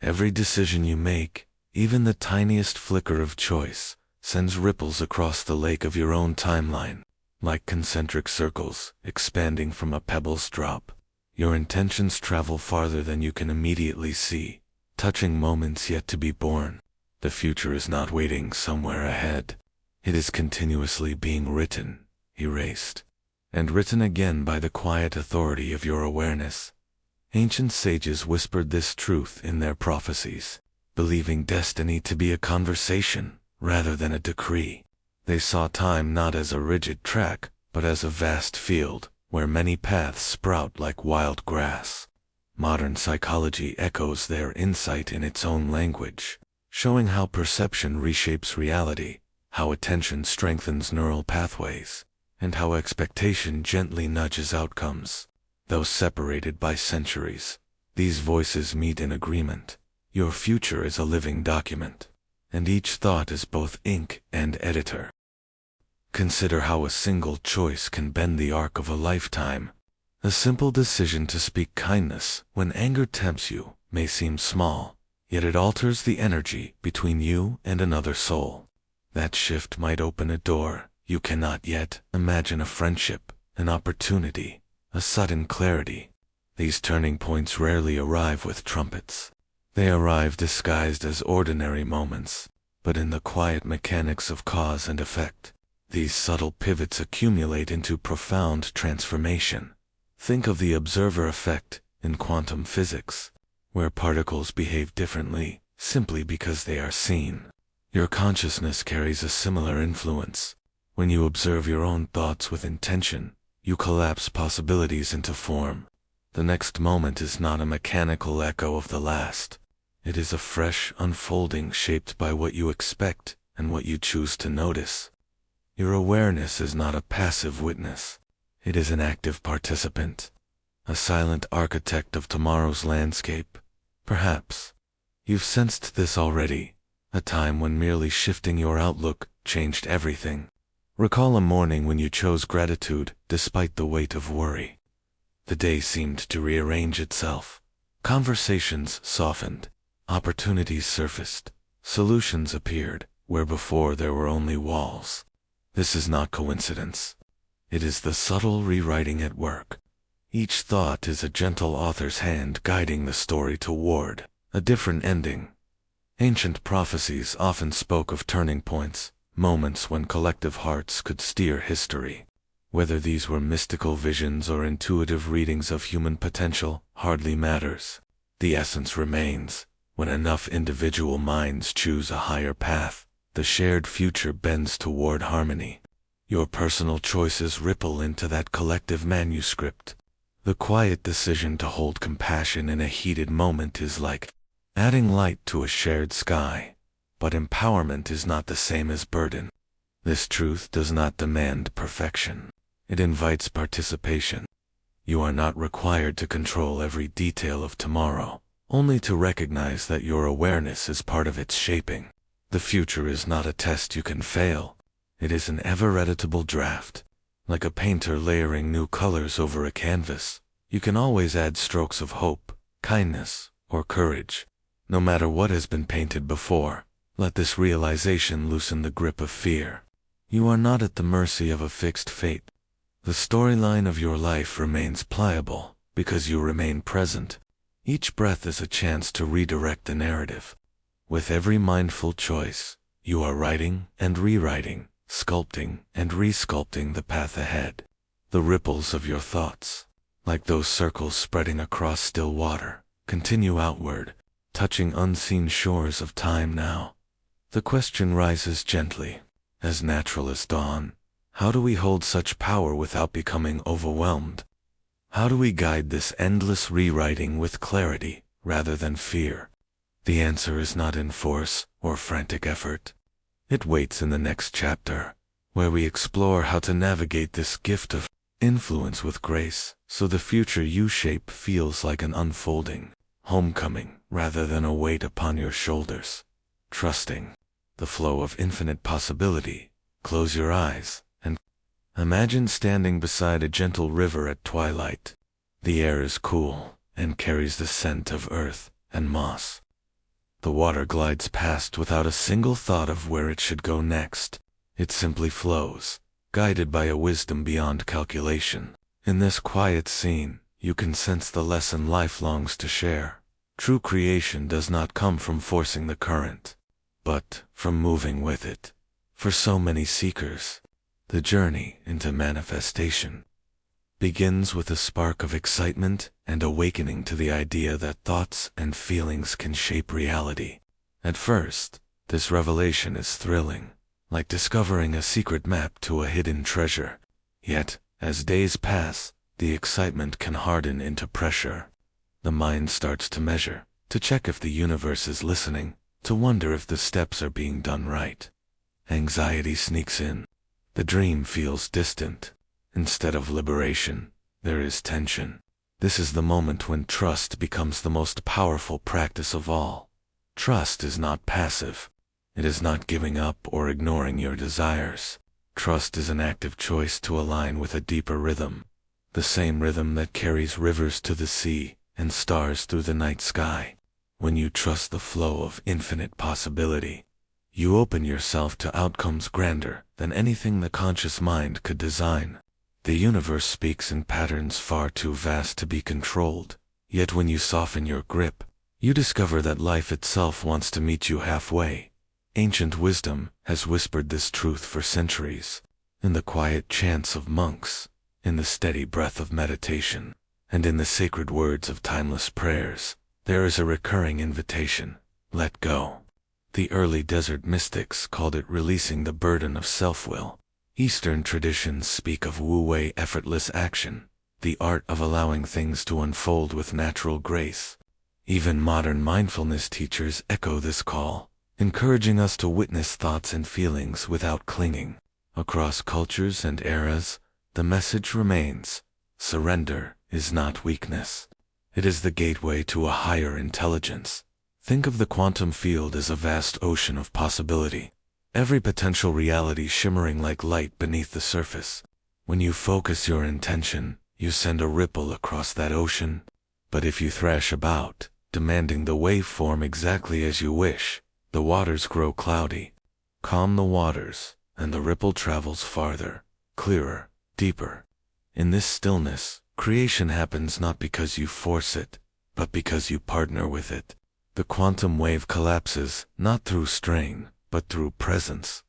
Every decision you make, even the tiniest flicker of choice, sends ripples across the lake of your own timeline. Like concentric circles, expanding from a pebble's drop. Your intentions travel farther than you can immediately see, touching moments yet to be born. The future is not waiting somewhere ahead. It is continuously being written, erased, and written again by the quiet authority of your awareness. Ancient sages whispered this truth in their prophecies, believing destiny to be a conversation rather than a decree. They saw time not as a rigid track, but as a vast field, where many paths sprout like wild grass. Modern psychology echoes their insight in its own language, showing how perception reshapes reality, how attention strengthens neural pathways, and how expectation gently nudges outcomes. Though separated by centuries, these voices meet in agreement. Your future is a living document, and each thought is both ink and editor. Consider how a single choice can bend the arc of a lifetime. A simple decision to speak kindness when anger tempts you may seem small, yet it alters the energy between you and another soul. That shift might open a door you cannot yet imagine, a friendship, an opportunity, a sudden clarity. These turning points rarely arrive with trumpets. They arrive disguised as ordinary moments, but in the quiet mechanics of cause and effect. These subtle pivots accumulate into profound transformation. Think of the observer effect in quantum physics. where particles behave differently simply because they are seen. Your consciousness carries a similar influence. When you observe your own thoughts with intention, you collapse possibilities into form. The next moment is not a mechanical echo of the last. It is a fresh unfolding shaped by what you expect and what you choose to notice. Your awareness is not a passive witness. It is an active participant, a silent architect of tomorrow's landscape. Perhaps you've sensed this already, a time when merely shifting your outlook changed everything. Recall a morning when you chose gratitude despite the weight of worry. The day seemed to rearrange itself. Conversations softened, opportunities surfaced, solutions appeared where before there were only walls. This is not coincidence. It is the subtle rewriting at work. Each thought is a gentle author's hand guiding the story toward a different ending. Ancient prophecies often spoke of turning points, moments when collective hearts could steer history. Whether these were mystical visions or intuitive readings of human potential hardly matters. The essence remains. When enough individual minds choose a higher path, the shared future bends toward harmony. Your personal choices ripple into that collective manuscript. The quiet decision to hold compassion in a heated moment is like adding light to a shared sky. But empowerment is not the same as burden. This truth does not demand perfection. It invites participation. You are not required to control every detail of tomorrow, only to recognize that your awareness is part of its shaping. The future is not a test you can fail. It is an ever-editable draft. Like a painter layering new colors over a canvas, you can always add strokes of hope, kindness, or courage. No matter what has been painted before, let this realization loosen the grip of fear. You are not at the mercy of a fixed fate. The storyline of your life remains pliable because you remain present. Each breath is a chance to redirect the narrative. With every mindful choice, you are writing and rewriting, sculpting and resculpting the path ahead. The ripples of your thoughts, like those circles spreading across still water, continue outward, touching unseen shores of time now. The question rises gently, as natural as dawn. How do we hold such power without becoming overwhelmed? How do we guide this endless rewriting with clarity rather than fear? The answer is not in force or frantic effort. It waits in the next chapter, where we explore how to navigate this gift of influence with grace, so the future you shape feels like an unfolding homecoming rather than a weight upon your shoulders. Trusting the flow of infinite possibility, close your eyes and imagine standing beside a gentle river at twilight. The air is cool and carries the scent of earth and moss. The water glides past without a single thought of where it should go next. It simply flows, guided by a wisdom beyond calculation. In this quiet scene, you can sense the lesson life longs to share. True creation does not come from forcing the current, but from moving with it. For so many seekers, the journey into manifestation begins with a spark of excitement and awakening to the idea that thoughts and feelings can shape reality. At first, this revelation is thrilling, like discovering a secret map to a hidden treasure. Yet, as days pass, the excitement can harden into pressure. The mind starts to measure, to check if the universe is listening, to wonder if the steps are being done right. Anxiety sneaks in. The dream feels distant. Instead of liberation, there is tension. This is the moment when trust becomes the most powerful practice of all. Trust is not passive. It is not giving up or ignoring your desires. Trust is an active choice to align with a deeper rhythm, the same rhythm that carries rivers to the sea and stars through the night sky. When you trust the flow of infinite possibility, you open yourself to outcomes grander than anything the conscious mind could design. The universe speaks in patterns far too vast to be controlled, yet when you soften your grip, you discover that life itself wants to meet you halfway. Ancient wisdom has whispered this truth for centuries, in the quiet chants of monks, in the steady breath of meditation, and in the sacred words of timeless prayers. There is a recurring invitation: let go. The early desert mystics called it releasing the burden of self-will. Eastern traditions speak of wu-wei, effortless action, the art of allowing things to unfold with natural grace. Even modern mindfulness teachers echo this call, encouraging us to witness thoughts and feelings without clinging. Across cultures and eras, the message remains: surrender is not weakness. It is the gateway to a higher intelligence. Think of the quantum field as a vast ocean of possibility, every potential reality shimmering like light beneath the surface. When you focus your intention, you send a ripple across that ocean. But if you thrash about, demanding the waveform exactly as you wish, the waters grow cloudy. Calm the waters, and the ripple travels farther, clearer, deeper. In this stillness, creation happens not because you force it, but because you partner with it. The quantum wave collapses, not through strain, but through presence.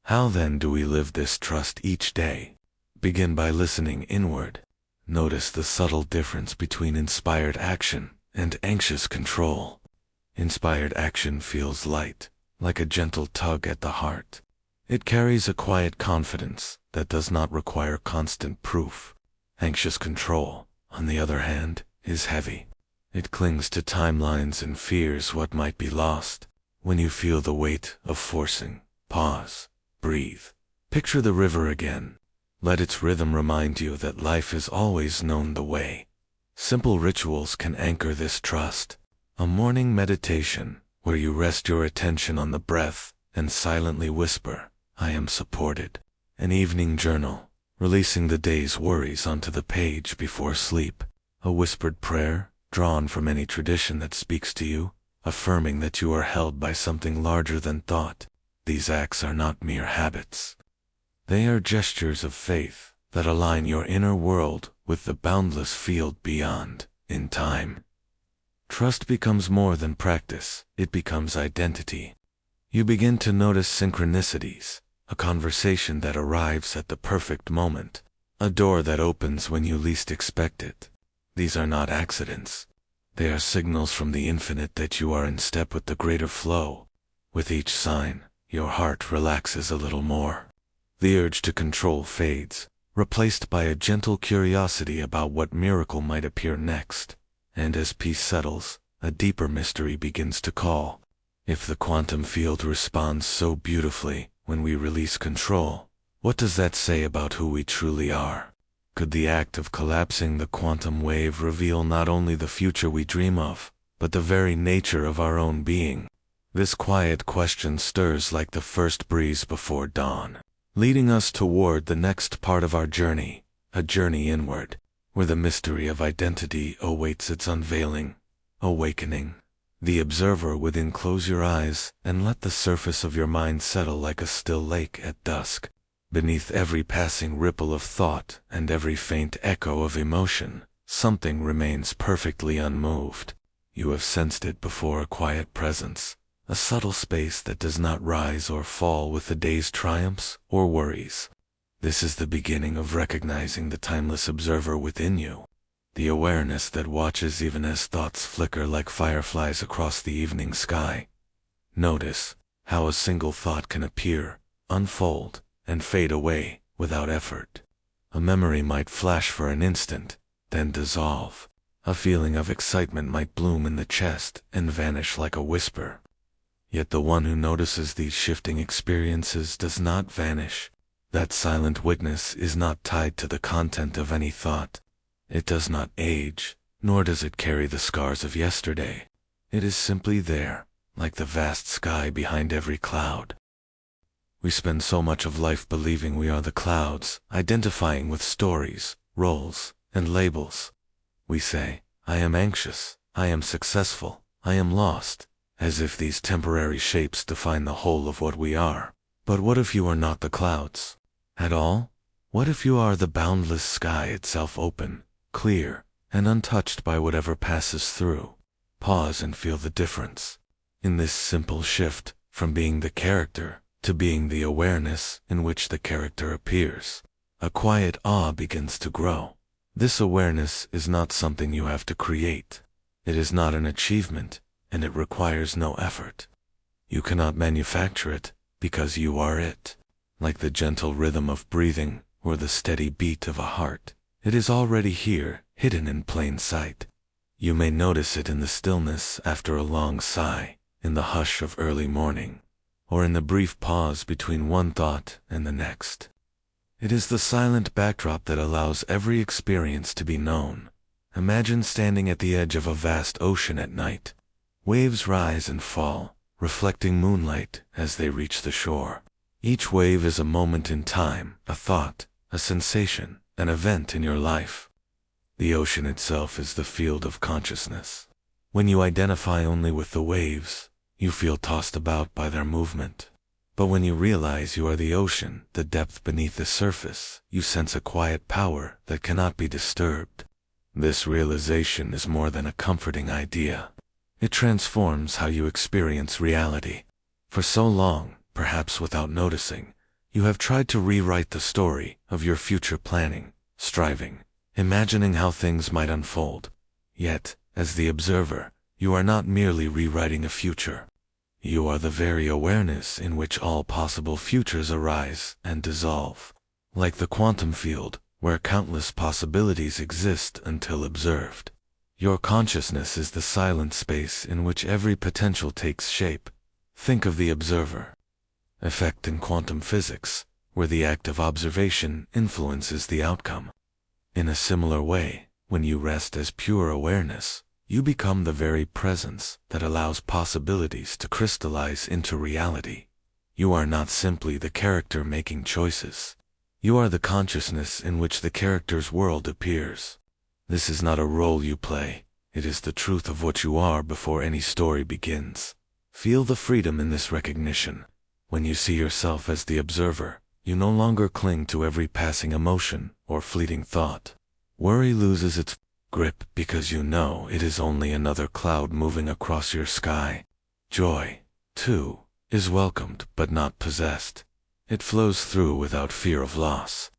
How then do we live this trust each day? Begin by listening inward. Notice the subtle difference between inspired action and anxious control. Inspired action feels light, like a gentle tug at the heart. It carries a quiet confidence that does not require constant proof. Anxious control, on the other hand, is heavy. It clings to timelines and fears what might be lost. When you feel the weight of forcing, pause, breathe. Picture the river again. Let its rhythm remind you that life has always known the way. Simple rituals can anchor this trust. A morning meditation, where you rest your attention on the breath and silently whisper, "I am supported." An evening journal, releasing the day's worries onto the page before sleep. A whispered prayer, drawn from any tradition that speaks to you, affirming that you are held by something larger than thought. These acts are not mere habits. They are gestures of faith that align your inner world with the boundless field beyond. In time, trust becomes more than practice, it becomes identity. You begin to notice synchronicities, a conversation that arrives at the perfect moment, a door that opens when you least expect it. These are not accidents. They are signals from the infinite that you are in step with the greater flow. With each sign, your heart relaxes a little more. The urge to control fades, replaced by a gentle curiosity about what miracle might appear next. And as peace settles, a deeper mystery begins to call. If the quantum field responds so beautifully when we release control, what does that say about who we truly are? Could the act of collapsing the quantum wave reveal not only the future we dream of, but the very nature of our own being? This quiet question stirs like the first breeze before dawn, leading us toward the next part of our journey, a journey inward, where the mystery of identity awaits its unveiling, awakening. The observer within, close your eyes and let the surface of your mind settle like a still lake at dusk. Beneath every passing ripple of thought and every faint echo of emotion, something remains perfectly unmoved. You have sensed it before: a quiet presence, a subtle space that does not rise or fall with the day's triumphs or worries. This is the beginning of recognizing the timeless observer within you, the awareness that watches even as thoughts flicker like fireflies across the evening sky. Notice how a single thought can appear, unfold, and fade away without effort. A memory might flash for an instant, then dissolve. A feeling of excitement might bloom in the chest and vanish like a whisper. Yet the one who notices these shifting experiences does not vanish. That silent witness is not tied to the content of any thought. It does not age, nor does it carry the scars of yesterday. It is simply there, like the vast sky behind every cloud. We spend so much of life believing we are the clouds, identifying with stories, roles, and labels. We say, "I am anxious, I am successful, I am lost," as if these temporary shapes define the whole of what we are. But what if you are not the clouds at all? What if you are the boundless sky itself, open, clear, and untouched by whatever passes through? Pause and feel the difference. In this simple shift, from being the character to being the awareness in which the character appears, a quiet awe begins to grow. This awareness is not something you have to create. It is not an achievement, and it requires no effort. You cannot manufacture it, because you are it. Like the gentle rhythm of breathing or the steady beat of a heart, it is already here, hidden in plain sight. You may notice it in the stillness after a long sigh, in the hush of early morning, or in the brief pause between one thought and the next. It is the silent backdrop that allows every experience to be known. Imagine standing at the edge of a vast ocean at night. Waves rise and fall, reflecting moonlight as they reach the shore. Each wave is a moment in time, a thought, a sensation, an event in your life. The ocean itself is the field of consciousness. When you identify only with the waves, you feel tossed about by their movement. But when you realize you are the ocean, the depth beneath the surface, you sense a quiet power that cannot be disturbed. This realization is more than a comforting idea. It transforms how you experience reality. For so long, perhaps without noticing, you have tried to rewrite the story of your future planning, striving, imagining how things might unfold. Yet, as the observer, you are not merely rewriting a future. You are the very awareness in which all possible futures arise and dissolve. Like the quantum field, where countless possibilities exist until observed. Your consciousness is the silent space in which every potential takes shape. Think of the observer effect in quantum physics, where the act of observation influences the outcome. In a similar way, when you rest as pure awareness, you become the very presence that allows possibilities to crystallize into reality. You are not simply the character making choices. You are the consciousness in which the character's world appears. This is not a role you play, it is the truth of what you are before any story begins. Feel the freedom in this recognition. When you see yourself as the observer, you no longer cling to every passing emotion or fleeting thought. Worry loses its grip because you know it is only another cloud moving across your sky. Joy, too, is welcomed but not possessed. It flows through without fear of loss.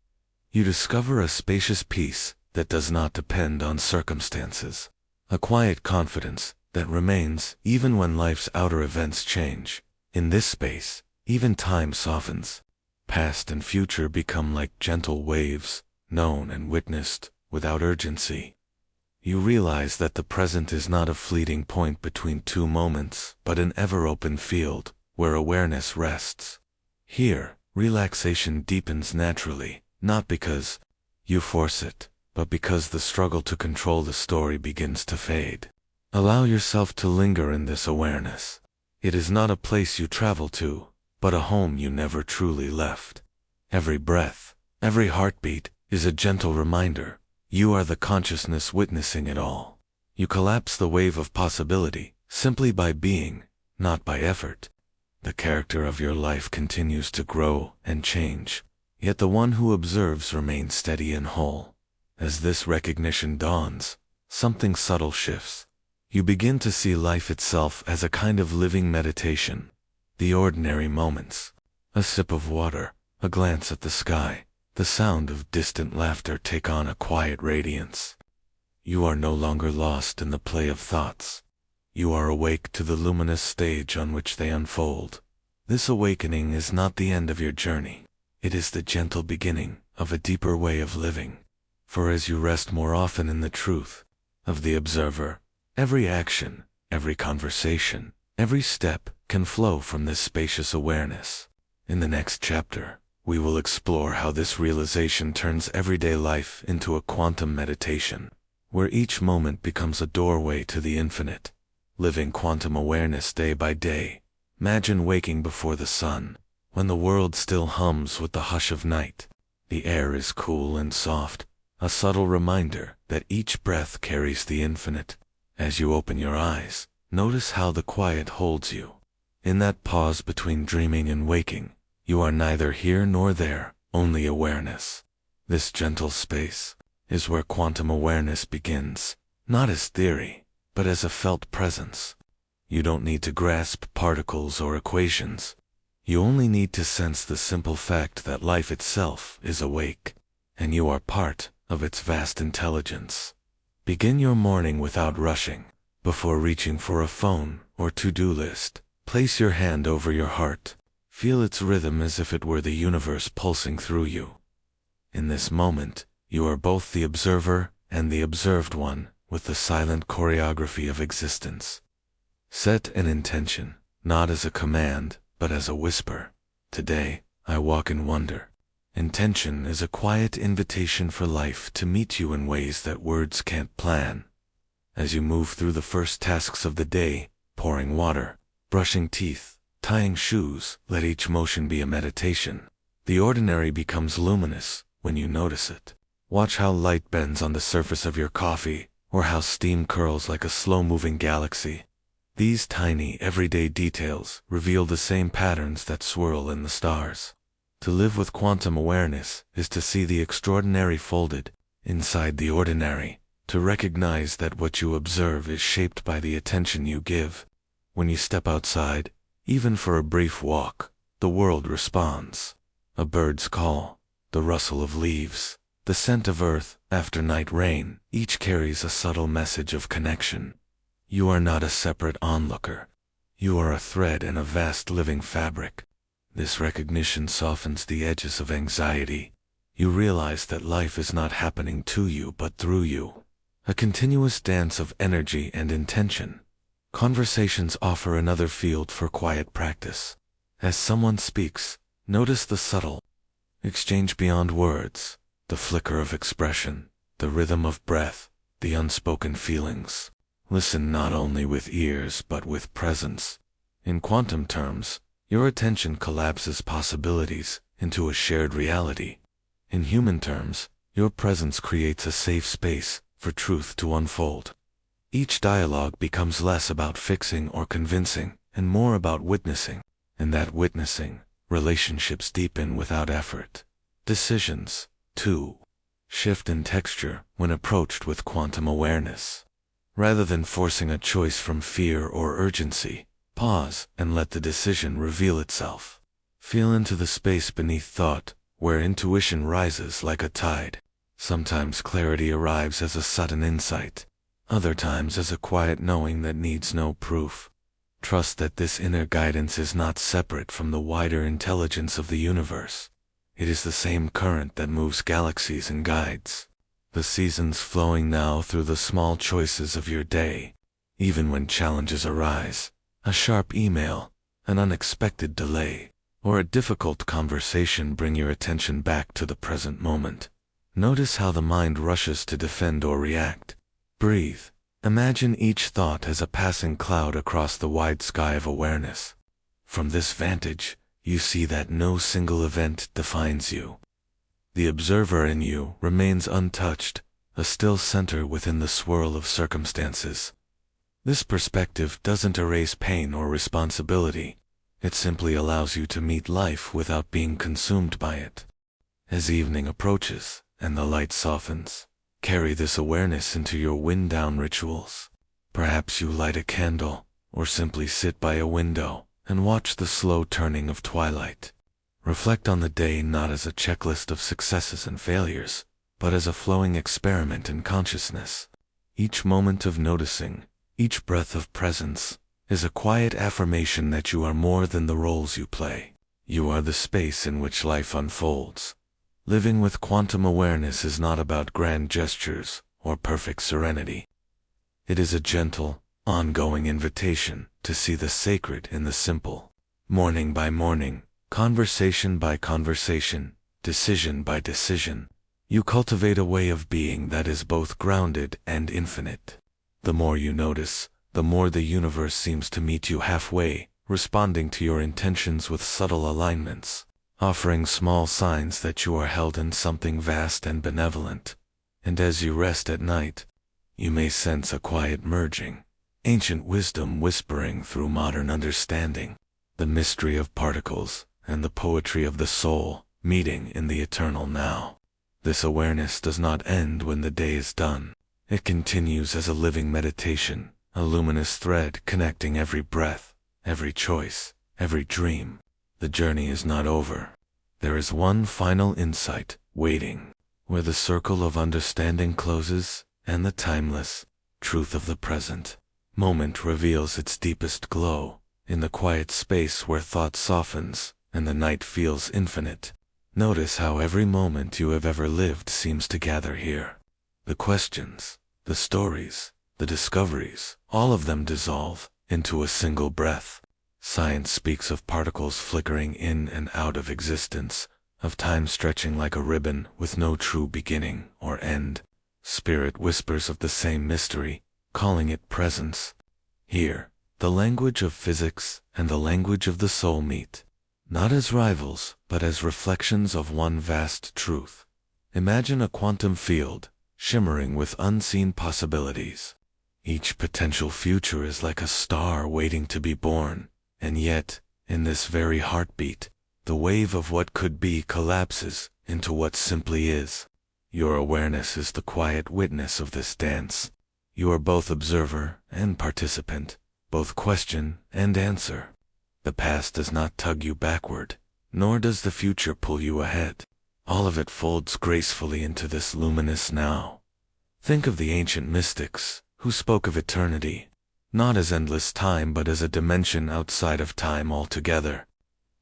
You discover a spacious peace that does not depend on circumstances, a quiet confidence that remains even when life's outer events change. In this space, even time softens. Past and future become like gentle waves, known and witnessed without urgency. You realize that the present is not a fleeting point between two moments, but an ever-open field where awareness rests. Here, relaxation deepens naturally, not because you force it, but because the struggle to control the story begins to fade. Allow yourself to linger in this awareness. It is not a place you travel to, but a home you never truly left. Every breath, every heartbeat, is a gentle reminder. You are the consciousness witnessing it all. You collapse the wave of possibility, simply by being, not by effort. The character of your life continues to grow and change, yet the one who observes remains steady and whole. As this recognition dawns, something subtle shifts. You begin to see life itself as a kind of living meditation. The ordinary moments, a sip of water, a glance at the sky, the sound of distant laughter take on a quiet radiance. You are no longer lost in the play of thoughts. You are awake to the luminous stage on which they unfold. This awakening is not the end of your journey. It is the gentle beginning of a deeper way of living. For as you rest more often in the truth of the observer, every action, every conversation, every step can flow from this spacious awareness. In the next chapter, we will explore how this realization turns everyday life into a quantum meditation, where each moment becomes a doorway to the infinite. Living quantum awareness day by day. Imagine waking before the sun, when the world still hums with the hush of night. The air is cool and soft, a subtle reminder that each breath carries the infinite. As you open your eyes, notice how the quiet holds you. In that pause between dreaming and waking, you are neither here nor there, only awareness. This gentle space is where quantum awareness begins, not as theory, but as a felt presence. You don't need to grasp particles or equations. You only need to sense the simple fact that life itself is awake, and you are part of its vast intelligence. Begin your morning without rushing. Before reaching for a phone or to-do list, place your hand over your heart. Feel its rhythm as if it were the universe pulsing through you. In this moment, you are both the observer and the observed one, with the silent choreography of existence. Set an intention, not as a command, but as a whisper. Today, I walk in wonder. Intention is a quiet invitation for life to meet you in ways that words can't plan. As you move through the first tasks of the day, pouring water, brushing teeth, tying shoes, let each motion be a meditation. The ordinary becomes luminous when you notice it. Watch how light bends on the surface of your coffee, or how steam curls like a slow-moving galaxy. These tiny, everyday details reveal the same patterns that swirl in the stars. To live with quantum awareness is to see the extraordinary folded inside the ordinary, to recognize that what you observe is shaped by the attention you give. When you step outside, even for a brief walk, the world responds. A bird's call, the rustle of leaves, the scent of earth after night rain, each carries a subtle message of connection. You are not a separate onlooker. You are a thread in a vast living fabric. This recognition softens the edges of anxiety. You realize that life is not happening to you but through you. A continuous dance of energy and intention. Conversations offer another field for quiet practice. As someone speaks, notice the subtle exchange beyond words, the flicker of expression, the rhythm of breath, the unspoken feelings. Listen not only with ears but with presence. In quantum terms, your attention collapses possibilities into a shared reality. In human terms, your presence creates a safe space for truth to unfold. Each dialogue becomes less about fixing or convincing and more about witnessing. In that witnessing, relationships deepen without effort. Decisions, too, shift in texture when approached with quantum awareness. Rather than forcing a choice from fear or urgency, pause and let the decision reveal itself. Feel into the space beneath thought, where intuition rises like a tide. Sometimes clarity arrives as a sudden insight, other times as a quiet knowing that needs no proof. Trust that this inner guidance is not separate from the wider intelligence of the universe. It is the same current that moves galaxies and guides the seasons flowing now through the small choices of your day. Even when challenges arise, a sharp email, an unexpected delay, or a difficult conversation bring your attention back to the present moment. Notice how the mind rushes to defend or react. Breathe. Imagine each thought as a passing cloud across the wide sky of awareness. From this vantage, you see that no single event defines you. The observer in you remains untouched, a still center within the swirl of circumstances. This perspective doesn't erase pain or responsibility. It simply allows you to meet life without being consumed by it. As evening approaches and the light softens, carry this awareness into your wind-down rituals. Perhaps you light a candle, or simply sit by a window and watch the slow turning of twilight. Reflect on the day not as a checklist of successes and failures, but as a flowing experiment in consciousness. Each moment of noticing, each breath of presence, is a quiet affirmation that you are more than the roles you play. You are the space in which life unfolds. Living with quantum awareness is not about grand gestures or perfect serenity. It is a gentle, ongoing invitation to see the sacred in the simple. Morning by morning, conversation by conversation, decision by decision, you cultivate a way of being that is both grounded and infinite. The more you notice, the more the universe seems to meet you halfway, responding to your intentions with subtle alignments, offering small signs that you are held in something vast and benevolent. And as you rest at night, you may sense a quiet merging, ancient wisdom whispering through modern understanding, the mystery of particles and the poetry of the soul meeting in the eternal now. This awareness does not end when the day is done. It continues as a living meditation, a luminous thread connecting every breath, every choice, every dream. The journey is not over. There is one final insight waiting, where the circle of understanding closes and the timeless truth of the present moment reveals its deepest glow, in the quiet space where thought softens and the night feels infinite. Notice how every moment you have ever lived seems to gather here. The questions, the stories, the discoveries, all of them dissolve into a single breath. Science speaks of particles flickering in and out of existence, of time stretching like a ribbon with no true beginning or end. Spirit whispers of the same mystery, calling it presence. Here, the language of physics and the language of the soul meet, not as rivals, but as reflections of one vast truth. Imagine a quantum field, shimmering with unseen possibilities. Each potential future is like a star waiting to be born, and yet, in this very heartbeat, the wave of what could be collapses into what simply is. Your awareness is the quiet witness of this dance. You are both observer and participant, both question and answer. The past does not tug you backward, nor does the future pull you ahead. All of it folds gracefully into this luminous now. Think of the ancient mystics, who spoke of eternity, not as endless time but as a dimension outside of time altogether.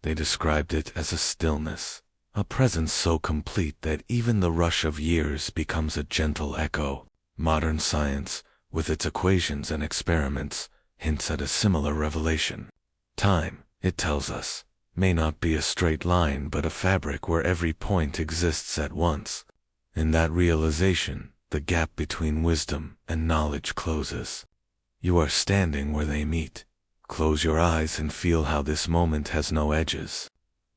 They described it as a stillness, a presence so complete that even the rush of years becomes a gentle echo. Modern science, with its equations and experiments, hints at a similar revelation. Time, it tells us, may not be a straight line but a fabric where every point exists at once. In that realization, the gap between wisdom and knowledge closes. You are standing where they meet. Close your eyes and feel how this moment has no edges.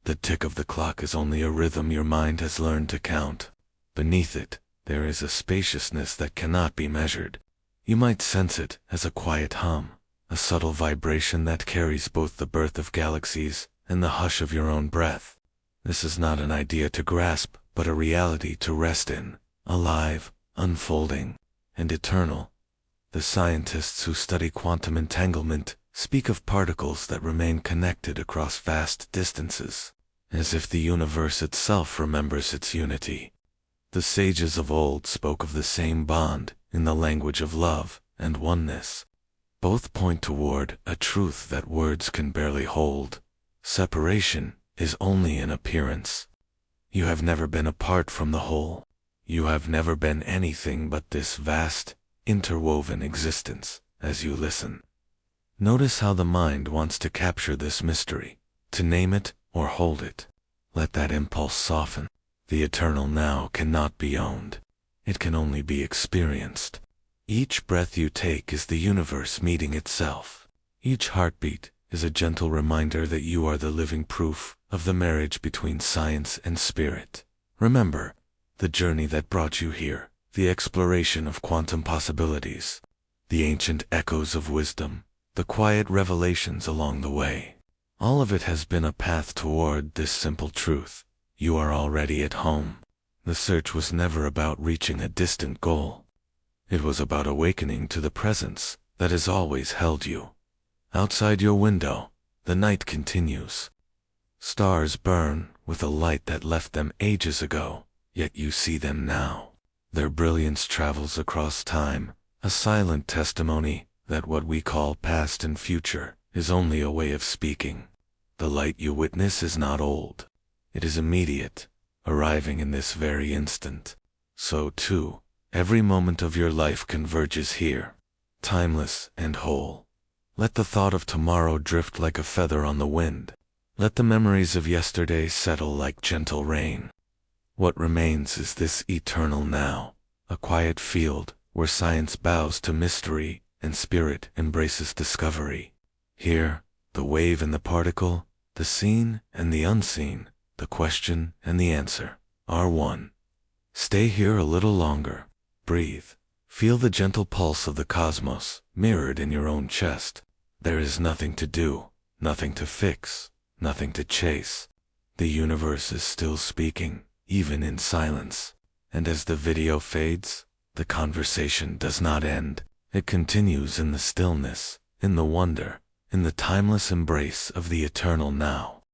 The tick of the clock is only a rhythm your mind has learned to count. Beneath it, there is a spaciousness that cannot be measured. You might sense it as a quiet hum, a subtle vibration that carries both the birth of galaxies and the hush of your own breath. This is not an idea to grasp, but a reality to rest in, alive, unfolding, and eternal. The scientists who study quantum entanglement speak of particles that remain connected across vast distances, as if the universe itself remembers its unity. The sages of old spoke of the same bond in the language of love and oneness. Both point toward a truth that words can barely hold. Separation is only an appearance. You have never been apart from the whole. You have never been anything but this vast, interwoven existence. As you listen, notice how the mind wants to capture this mystery, to name it or hold it. Let that impulse soften. The eternal now cannot be owned. It can only be experienced. Each breath you take is the universe meeting itself. Each heartbeat is a gentle reminder that you are the living proof of the marriage between science and spirit. Remember, the journey that brought you here, the exploration of quantum possibilities, the ancient echoes of wisdom, the quiet revelations along the way. All of it has been a path toward this simple truth. You are already at home. The search was never about reaching a distant goal. It was about awakening to the presence that has always held you. Outside your window, the night continues. Stars burn with a light that left them ages ago, yet you see them now. Their brilliance travels across time, a silent testimony that what we call past and future is only a way of speaking. The light you witness is not old. It is immediate, arriving in this very instant. So too, every moment of your life converges here, timeless and whole. Let the thought of tomorrow drift like a feather on the wind. Let the memories of yesterday settle like gentle rain. What remains is this eternal now, a quiet field where science bows to mystery and spirit embraces discovery. Here, the wave and the particle, the seen and the unseen, the question and the answer, are one. Stay here a little longer. Breathe. Feel the gentle pulse of the cosmos mirrored in your own chest. There is nothing to do, nothing to fix, nothing to chase. The universe is still speaking, even in silence. And as the video fades, the conversation does not end. It continues in the stillness, in the wonder, in the timeless embrace of the eternal now.